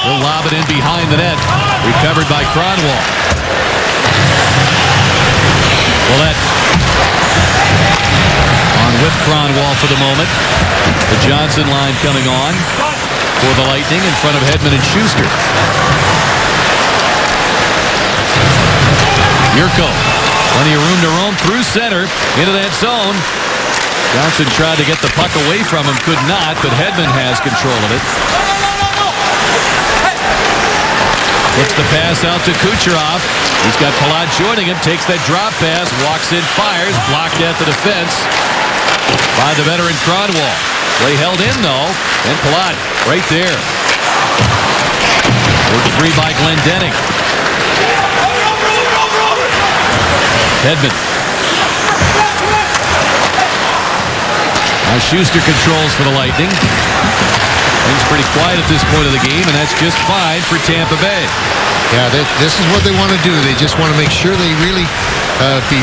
He'll lob it in behind the net. Recovered by Kronwall. Ouellet on with Kronwall for the moment. The Johnson line coming on for the Lightning in front of Hedman and Schuster. Yurko, plenty of room to roam through center into that zone. Johnson tried to get the puck away from him, could not, but Hedman has control of it. Puts the pass out to Kucherov. He's got Palat joining him. Takes that drop pass. Walks in, fires. Blocked at the defense by the veteran Kronwall. Play held in, though. And Palat right there. Worked free by Glendening. Hedman. Now Schuster controls for the Lightning. Things pretty quiet at this point of the game, and that's just fine for Tampa Bay. Yeah, this is what they want to do. They just want to make sure they really be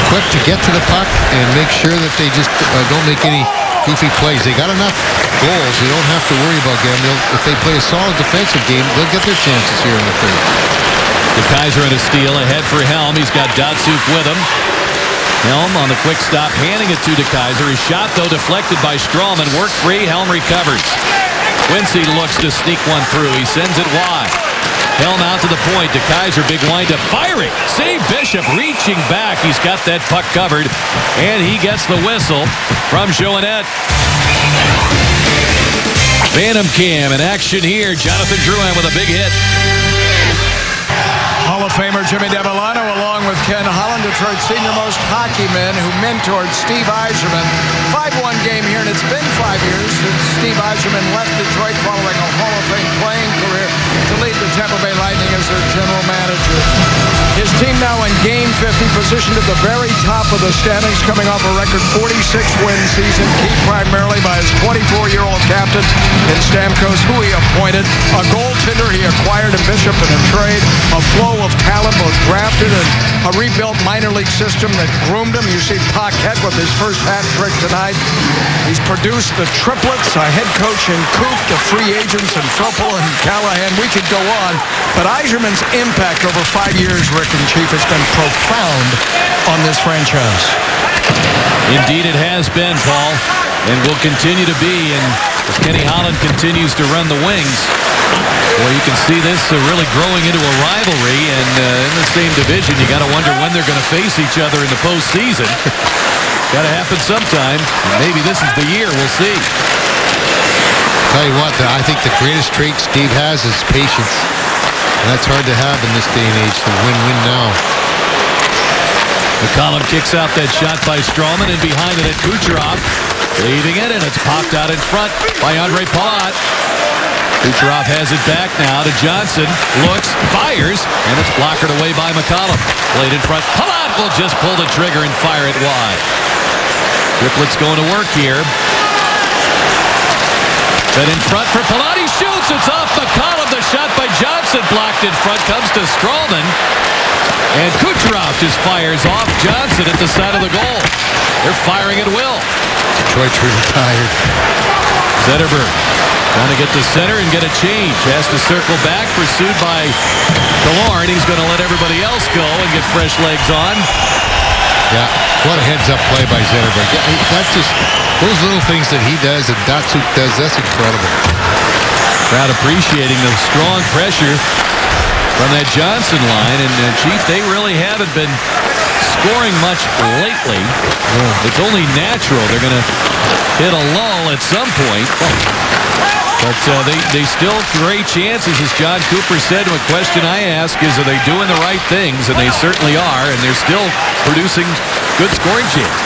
quick to get to the puck and make sure that they just don't make any goofy plays. They got enough goals. They don't have to worry about them. If they play a solid defensive game, they'll get their chances here in the third. DeKeyser on a steal ahead for Helm. He's got Datsyuk with him. Helm on the quick stop, handing it to DeKeyser. His shot, though, deflected by Stralman. Work free. Helm recovers. Quincy looks to sneak one through. He sends it wide. Helm out to the point. DeKeyser, big windup, firing. Save Bishop, reaching back. He's got that puck covered, and he gets the whistle from Joannette. Phantom Cam in action here. Jonathan Drouin with a big hit. Hall of Famer Jimmy Devellano, along with Ken Holland, Detroit's senior-most hockey men who mentored Steve Yzerman. 5-1 game here, and it's been 5 years since Steve Yzerman left Detroit following a Hall of Fame playing career to lead the Tampa Bay Lightning as their general manager. His team now in Game 50, positioned at the very top of the standings, coming off a record 46-win season, key primarily by his 24-year-old captain in Stamkos, who he appointed, a goaltender he acquired in Bishop in a trade, a flow of talent, both drafted and a rebuilt minor league system that groomed him. You see Paquette with his first hat trick tonight. He's produced the triplets, a head coach in Coop, the free agents in Froppel and Callahan. We could go on, but Yzerman's impact over 5 years, Rick and Chief, has been profound on this franchise. Indeed it has been, Paul, and will continue to be. And as Kenny Holland continues to run the wings, well, you can see this really growing into a rivalry, and in the same division, you got to wonder when they're going to face each other in the postseason. Got to happen sometime. Maybe this is the year. We'll see. Tell you what, I think the greatest trait Steve has is patience. And that's hard to have in this day and age, to win-win now. McCollum kicks out that shot by Stralman, and behind it at Kucherov. Leaving it, and it's popped out in front by Andre Palat. Kucherov has it back now to Johnson. Looks, fires, and it's blockered away by McCollum. Played in front. Palat will just pull the trigger and fire it wide. Triplets going to work here. Then in front for Palat. He shoots. It's off McCollum. The shot by Johnson blocked in front. Comes to Stralman. And Kucherov just fires off Johnson at the side of the goal. They're firing at will. Detroit's really tired. Zetterberg trying to get to center and get a change. Has to circle back. Pursued by Killorn. He's going to let everybody else go and get fresh legs on. Yeah, what a heads-up play by Zetterberg. Yeah, that's just those little things that he does and Datsyuk does. That's incredible. Crowd appreciating the strong pressure from that Johnson line. And Chief, they really haven't been scoring much lately. It's only natural. They're going to hit a lull at some point. But they still great chances, as John Cooper said. A question I ask is, are they doing the right things? And they certainly are, and they're still producing good scoring chances.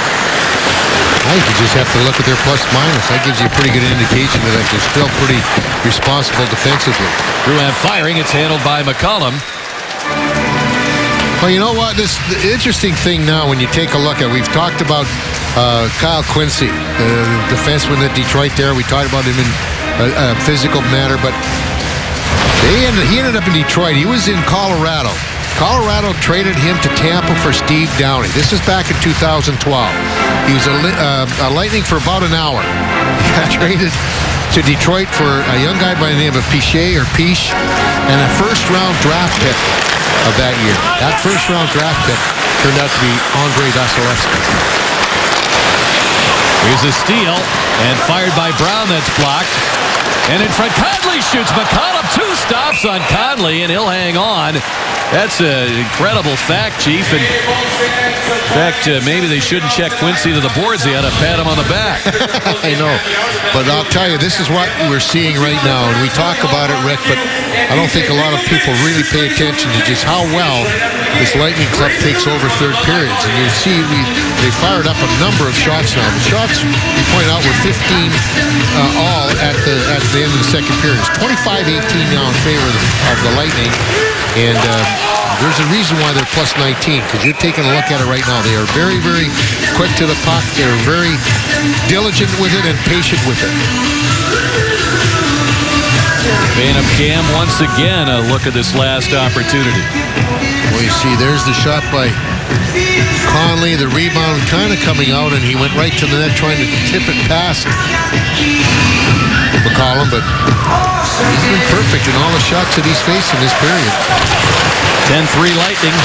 I think you just have to look at their plus-minus. That gives you a pretty good indication that they're still pretty responsible defensively. Drouin firing. It's handled by McCollum. Well, you know what? The interesting thing now, when you take a look at, we've talked about Kyle Quincy, the defenseman at Detroit there. We talked about him in a physical matter, but he ended up in Detroit. He was in Colorado. Colorado traded him to Tampa for Steve Downing. This is back in 2012. He was a Lightning for about an hour. He got traded to Detroit for a young guy by the name of Piche and a first-round draft pick of that year. That first-round draft pick turned out to be Andrei Vasilevsky. Here's a steal, and fired by Brown. That's blocked. And in front, Conley shoots. McCollum, 2 stops on Conley, and he'll hang on. That's an incredible fact, Chief. And in fact, maybe they shouldn't check Quincy to the boards. They ought to pat him on the back. I know. But I'll tell you, this is what we're seeing right now. And we talk about it, Rick, but I don't think a lot of people really pay attention to just how well this Lightning club takes over third periods. And you see, they fired up a number of shots now. The shots, we point out, were 15 all at the end of the second period. It's 25-18 now in favor of the Lightning. And there's a reason why they're plus 19, because you're taking a look at it right now. They are very, very quick to the puck. They're very diligent with it and patient with it. Phantom Cam once again a look at this last opportunity. Well, you see, there's the shot by Conley. The rebound kind of coming out, and he went right to the net trying to tip it past McCollum, but he's been perfect in all the shots that he's faced in this period. 10-3 Lightning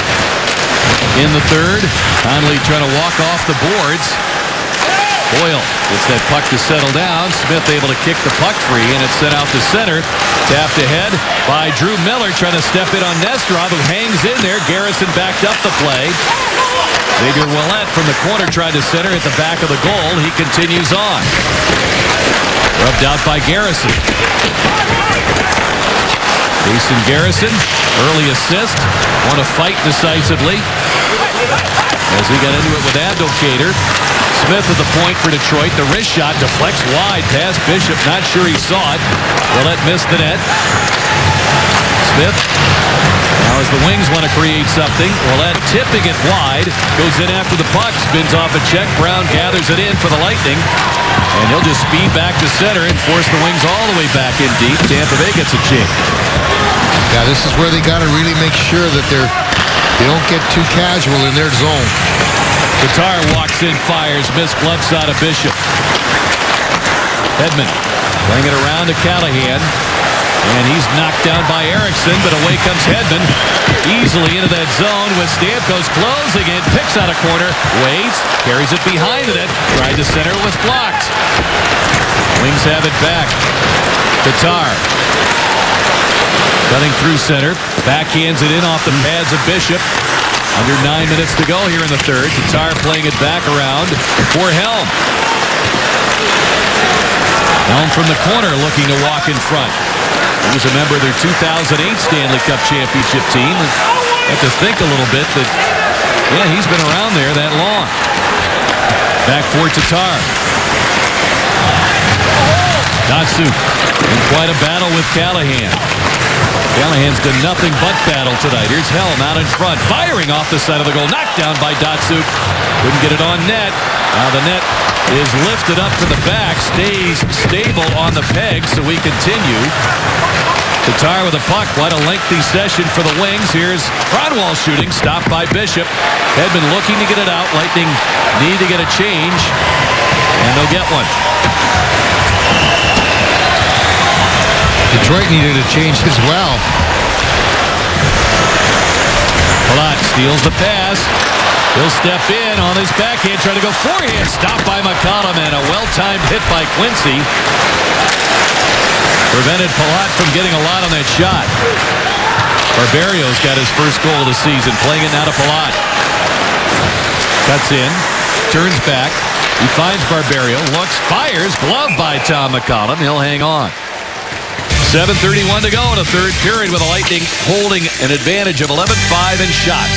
in the third. Conley trying to walk off the boards. Boyle gets that puck to settle down. Smith able to kick the puck free, and it's sent out to center. Tapped ahead by Drew Miller, trying to step in on Nesterov, who hangs in there. Garrison backed up the play. Xavier Ouellet from the corner tried to center at the back of the goal. He continues on. Rubbed out by Garrison. Jason Garrison, early assist. Want to fight decisively as he got into it with Abdelkader. Smith at the point for Detroit. The wrist shot deflects wide past Bishop. Not sure he saw it. Ouellet missed the net. Smith. Now as the Wings want to create something, Ouellet tipping it wide. Goes in after the puck. Spins off a check. Brown gathers it in for the Lightning. And he'll just speed back to center and force the Wings all the way back in deep. Tampa Bay gets a chink. Yeah, this is where they got to really make sure that they don't get too casual in their zone. Tatar walks in, fires, missed glove shot of Bishop. Hedman playing it around to Callahan. And he's knocked down by Erickson, but away comes Hedman. Easily into that zone with Stamkos closing it. Picks out a corner, waits, carries it behind the net. Tried to center, was blocked. Wings have it back. Tatar. Cutting through center. Backhands it in off the pads of Bishop. Under 9 minutes to go here in the third. Tatar playing it back around for Helm. Helm from the corner looking to walk in front. He was a member of their 2008 Stanley Cup championship team. Have to think a little bit that, yeah, he's been around there that long. Back for Tatar. Datsuk in quite a battle with Callahan. Callahan's done nothing but battle tonight. Here's Helm out in front, firing off the side of the goal. Knocked down by Datsuk. Couldn't get it on net. Now the net is lifted up to the back, stays stable on the peg, so we continue. Tatar with a puck. Quite a lengthy session for the Wings. Here's Cronwall shooting, stopped by Bishop. Hedman looking to get it out. Lightning need to get a change, and they'll get one. Detroit needed a change as well. Palat steals the pass. He'll step in on his backhand, trying to go forehand. Stopped by McCollum, and a well-timed hit by Quincy prevented Palat from getting a lot on that shot. Barberio's got his first goal of the season, playing it now to Palat. Cuts in, turns back. He finds Barberio, looks, fires, glove by Tom McCollum. He'll hang on. 7:31 to go in the third period with the Lightning holding an advantage of 11-5 in shots.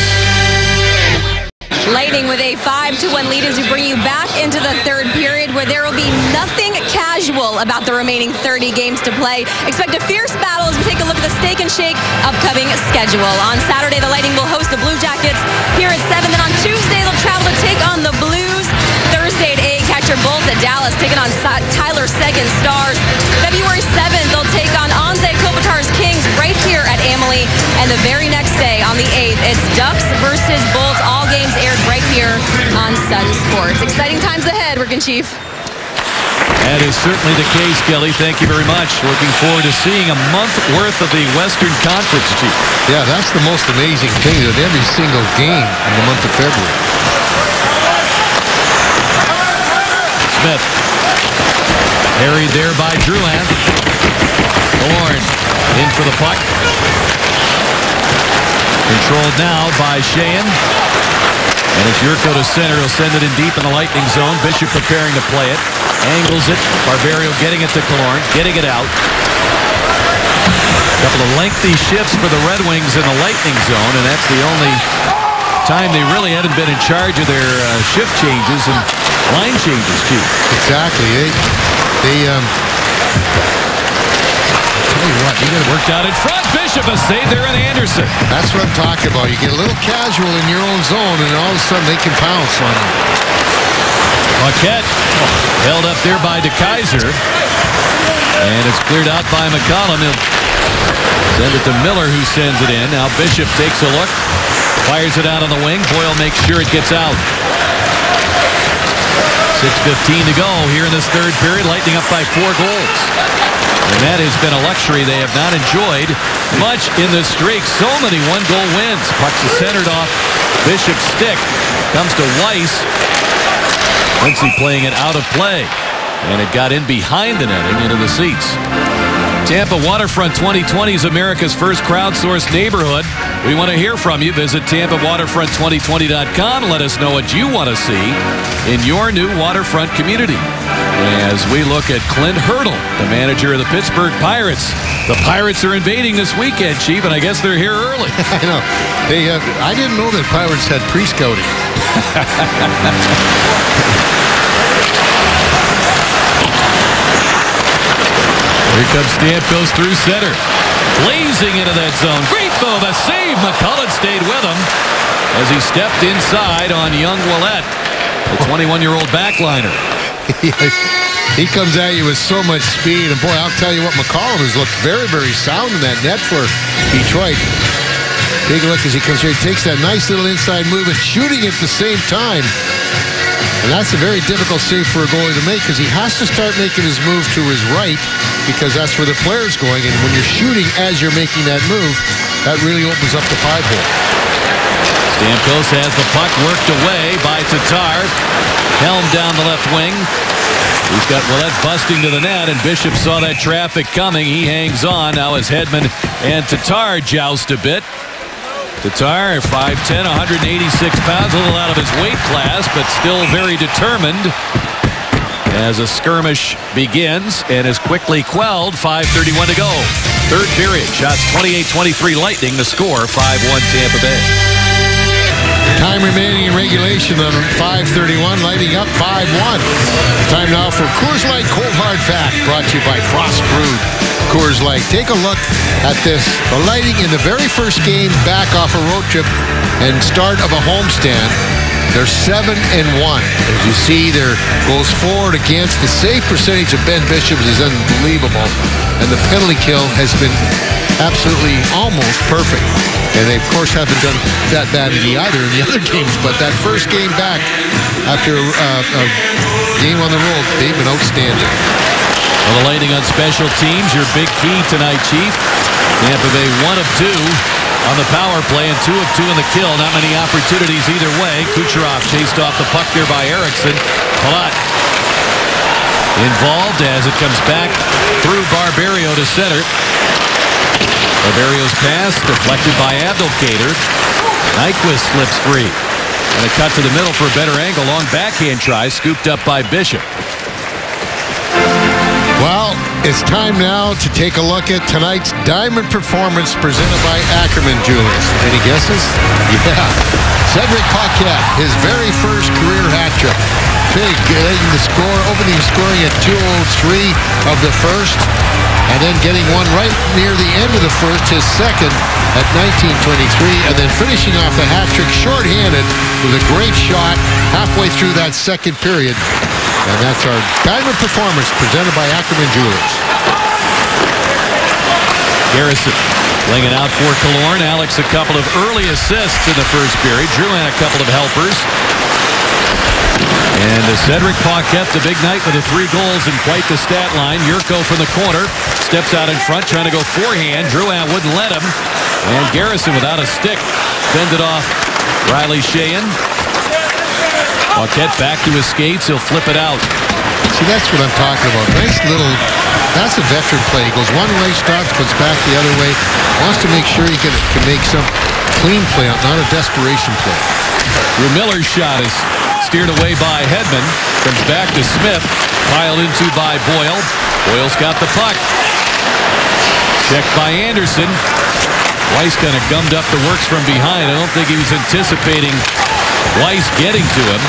Lightning with a 5-1 lead as we bring you back into the third period, where there will be nothing casual about the remaining 30 games to play. Expect a fierce battle as we take a look at the Steak and Shake upcoming schedule. On Saturday, the Lightning will host the Blue Jackets here at 7. Then on Tuesday, they'll travel to take on the Blues. Thursday at 8, catch your Bolts at Dallas, taking on Tyler Seguin Stars. February 7th, they'll take on Anze Kopitar's Kings right here at Amalie. And the very next day, on the 8th, it's Ducks versus Bolts. All games aired right here on Sun Sports. Exciting times ahead, Working Chief. That is certainly the case, Kelly. Thank you very much. Looking forward to seeing a month worth of the Western Conference, Chief. Yeah, that's the most amazing thing, that every single game in the month of February. Smith. Harried there by Drouin. Killorn in for the puck. Controlled now by Sheahan. And it's Jurko to center. He'll send it in deep in the Lightning zone. Bishop preparing to play it. Angles it. Barberio getting it to Killorn. Getting it out. A couple of lengthy shifts for the Red Wings in the Lightning zone. And that's the only time they really hadn't been in charge of their shift changes and line changes, Chief. Exactly. Tell you what, you got worked out in front. Bishop a save there in Anderson. That's what I'm talking about. You get a little casual in your own zone, and all of a sudden they can pounce on you. Paquette held up there by DeKeyser, and it's cleared out by McCollum. He'll send it to Miller, who sends it in. Now Bishop takes a look, fires it out on the wing. Boyle makes sure it gets out. 6:15 to go here in this third period. Lightning up by 4 goals. And that has been a luxury they have not enjoyed much in this streak. So many one-goal wins. Puck's centered off Bishop's stick. Comes to Weiss. Quincy playing it out of play. And it got in behind the netting into the seats. Tampa Waterfront 2020 is America's first crowdsourced neighborhood. We want to hear from you. Visit TampaWaterfront2020.com. Let us know what you want to see in your new waterfront community. As we look at Clint Hurdle, the manager of the Pittsburgh Pirates. The Pirates are invading this weekend, Chief, and I guess they're here early. I know. I didn't know that Pirates had pre-scouting. Here comes Stamkos through center. Blazing into that zone. Great move, a save. McCullough stayed with him as he stepped inside on young Ouellet, the 21-year-old backliner. He comes at you with so much speed, and boy, I'll tell you what, McCollum has looked very, very sound in that net for Detroit. Take a look as he comes here. He takes that nice little inside move and shooting at the same time. And that's a very difficult save for a goalie to make because he has to start making his move to his right because that's where the player's going. And when you're shooting as you're making that move, that really opens up the 5-hole. Stamkos has the puck worked away by Tatar. Helm down the left wing. He's got Ouellet busting to the net, and Bishop saw that traffic coming. He hangs on. Now as Hedman and Tatar joust a bit. Tatar, 5'10", 186 pounds, a little out of his weight class, but still very determined as a skirmish begins and is quickly quelled. 5:31 to go. Third period. Shots 28-23 Lightning. The score 5-1 Tampa Bay. Time remaining in regulation on 5:31, Lightning up 5-1. Time now for Coors Light Cold Hard Fact, brought to you by Frost Brewed Coors Light. Take a look at this. The Lightning in the very first game back off a road trip and start of a homestand. They're 7-1. As you see, their goals forward against. The save percentage of Ben Bishop is unbelievable. And the penalty kill has been absolutely almost perfect. And they, of course, haven't done that bad in the other games. But that first game back after a game on the road, they've been outstanding. Well, the Lightning on special teams, your big key tonight, Chief. Tampa Bay 1 of 2 on the power play and 2 of 2 in the kill. Not many opportunities either way. Kucherov chased off the puck there by Eriksson. Palat involved as it comes back through Barberio to center. Barberio's pass deflected by Abdelkader. Nyquist slips free. And a cut to the middle for a better angle. Long backhand try, scooped up by Bishop. Well, it's time now to take a look at tonight's Diamond Performance presented by Ackerman Jewelers. Any guesses? Yeah. Cedric Paquette, his very first career hat trick. Big, getting the score, opening scoring at 2:03 of the first, and then getting one right near the end of the first, his second at 19:23, and then finishing off the hat trick shorthanded with a great shot halfway through that second period. And that's our Diamond Performance presented by Ackerman Jewelers. Garrison laying it out for Killorn. Alex, a couple of early assists in the first period. Drouin, a couple of helpers. And Cedric Paquette, the big night with the 3 goals and quite the stat line. Jurko from the corner steps out in front, trying to go forehand. Drouin wouldn't let him. And Garrison without a stick fended off Riley Sheahan. Paquette back to his skates. He'll flip it out. See, that's what I'm talking about. Nice little, that's a veteran play. He goes one way, stops, puts back the other way. Wants to make sure he can make some clean play, not a desperation play. Drew Miller's shot is steered away by Hedman. Comes back to Smith. Piled into by Boyle. Boyle's got the puck. Checked by Anderson. Weiss kind of gummed up the works from behind. I don't think he was anticipating Weiss getting to him.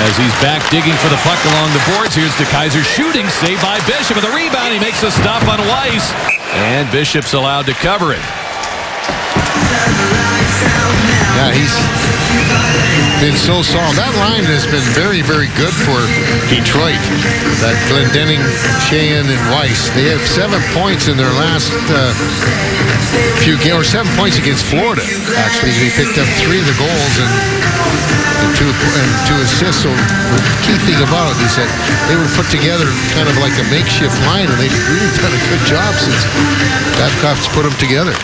As he's back digging for the puck along the boards. Here's DeKeyser shooting. Saved by Bishop with a rebound. He makes a stop on Weiss. And Bishop's allowed to cover it. Yeah, he's been so solid. That line has been very, very good for Detroit. That Glendening, Sheahan, and Weiss. They have 7 points in their last few games, or 7 points against Florida. Actually, they picked up 3 of the goals and two assists. So the key thing about it is that they were put together kind of like a makeshift line, and they've really done a good job since Babcock's put them together.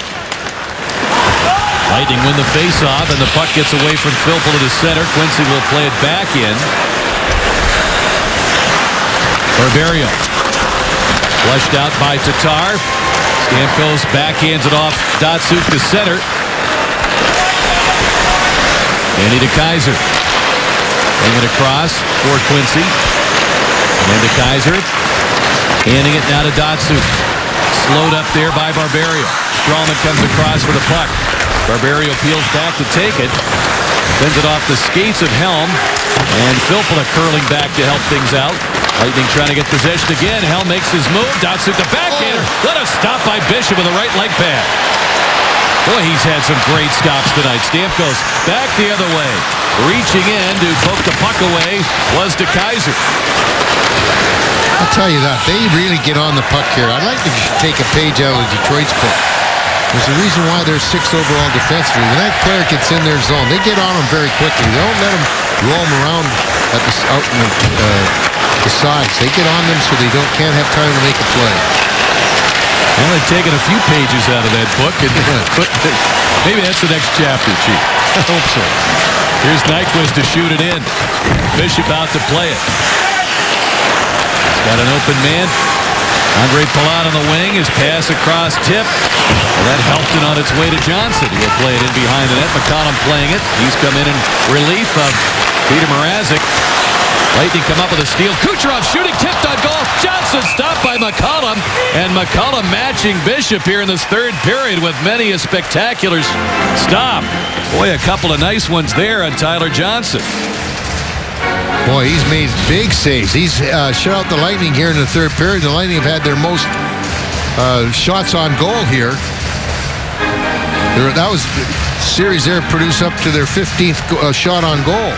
Lightning win the face-off, and the puck gets away from Filppula to center. Quincy will play it back in. Barberio. Flushed out by Tatar. Stamkos backhands it off Datsyuk to center. Danny DeKeyser. Bring it across for Quincy. And then DeKeyser. Handing it now to Datsyuk. Slowed up there by Barberio. Strawman comes across for the puck. Barberio peels back to take it. Sends it off the skates of Helm. And Filppula curling back to help things out. Lightning trying to get possession again. Helm makes his move. Datsyuk the backhander. Let us stop by Bishop with a right leg pad. Boy, he's had some great stops tonight. Stamkos back the other way. Reaching in to poke the puck away was DeKeyser. I'll tell you that. They really get on the puck here. I'd like to take a page out of Detroit's book. There's a reason why they're 6th overall defensively. When that player gets in their zone, they get on them very quickly. They don't let them roam around at out in the sides. They get on them so they can't have time to make a play. Well, they've taken a few pages out of that book, and maybe that's the next chapter, Chief. I hope so. Here's Nyquist to shoot it in. Bishop out to play it. He's got an open man. Andre Palat on the wing. His pass across tip. Well, that helped it on its way to Johnson. He'll play it in behind the net. McCollum playing it. He's come in relief of Peter Mrazek. Lightning come up with a steal. Kucherov shooting, tipped on goal. Johnson stopped by McCollum. And McCollum matching Bishop here in this third period with many a spectacular stop. Boy, a couple of nice ones there on Tyler Johnson. Boy, he's made big saves. He's shut out the Lightning here in the third period. The Lightning have had their most shots on goal here. That was the series there produced up to their 15th shot on goal.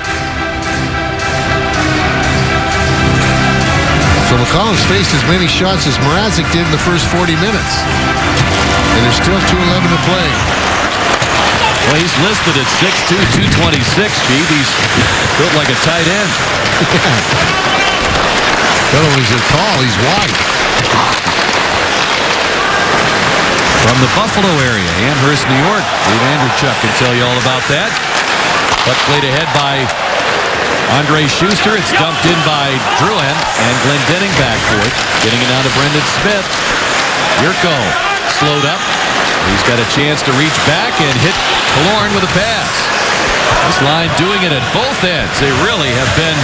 So McCollum's faced as many shots as Mrazek did in the first 40 minutes. And there's still 2:11 to play. Well, he's listed at 6'2", 226, Chief. He's built like a tight end. Not only is he tall, he's wide. From the Buffalo area, Amherst, New York. Dave Andreychuk can tell you all about that. Puck played ahead by Andre Schuster. It's dumped in by Drouin, and Glendening back for it. Getting it down to Brendan Smith. Yurko slowed up. He's got a chance to reach back and hit Killorn with a pass. This line doing it at both ends. They really have been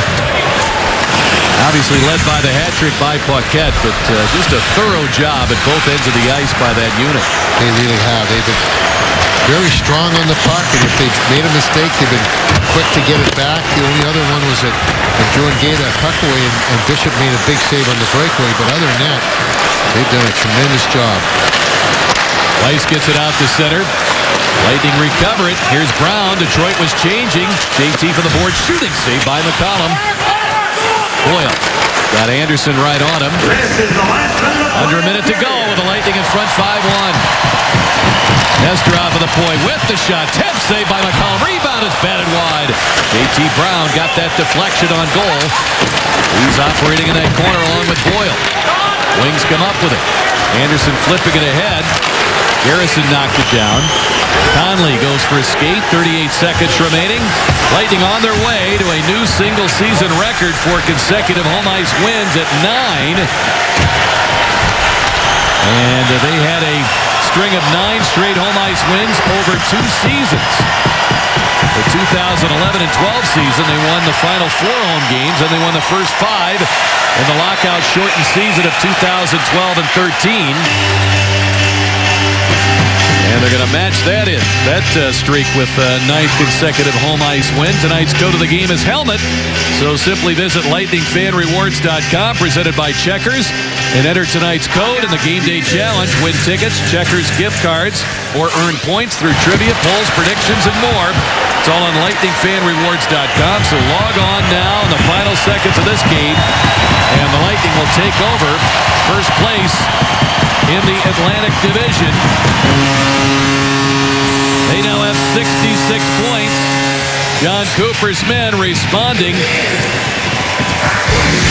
obviously led by the hat trick by Paquette, but just a thorough job at both ends of the ice by that unit. They really have. They've been very strong on the puck, and if they've made a mistake, they've been quick to get it back. The only other one was that Jordan gave that puck away, and Bishop made a big save on the breakaway, but other than that, they've done a tremendous job. Weiss gets it out to center. Lightning recover it. Here's Brown. Detroit was changing. JT for the board. Shooting save by McCollum. Boyle got Anderson right on him. Under a minute to go with the Lightning in front 5-1. Nesterov for the point with the shot. Tip save by McCollum. Rebound is batted wide. JT Brown got that deflection on goal. He's operating in that corner along with Boyle. Wings come up with it. Anderson flipping it ahead. Garrison knocked it down. Conley goes for a skate. 38 seconds remaining. Lightning on their way to a new single-season record for consecutive home ice wins at 9. And they had a string of 9 straight home ice wins over 2 seasons. The 2011 and 12 season, they won the final 4 home games, and they won the first 5 in the lockout-shortened season of 2012 and 13. And they're going to match that streak with 9th consecutive home ice win. Tonight's code of the game is helmet. So simply visit lightningfanrewards.com, presented by Checkers, and enter tonight's code in the Game Day Challenge. Win tickets, Checkers gift cards, or earn points through trivia, polls, predictions, and more. It's all on lightningfanrewards.com. So log on now in the final seconds of this game, and the Lightning will take over first place in the Atlantic Division. They now have 66 points. John Cooper's men responding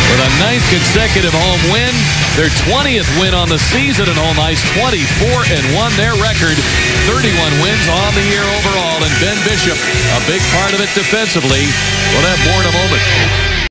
with a 9th consecutive home win. Their 20th win on the season in home ice, 24-1 their record, 31 wins on the year overall. And Ben Bishop, a big part of it defensively. We'll have more in a moment.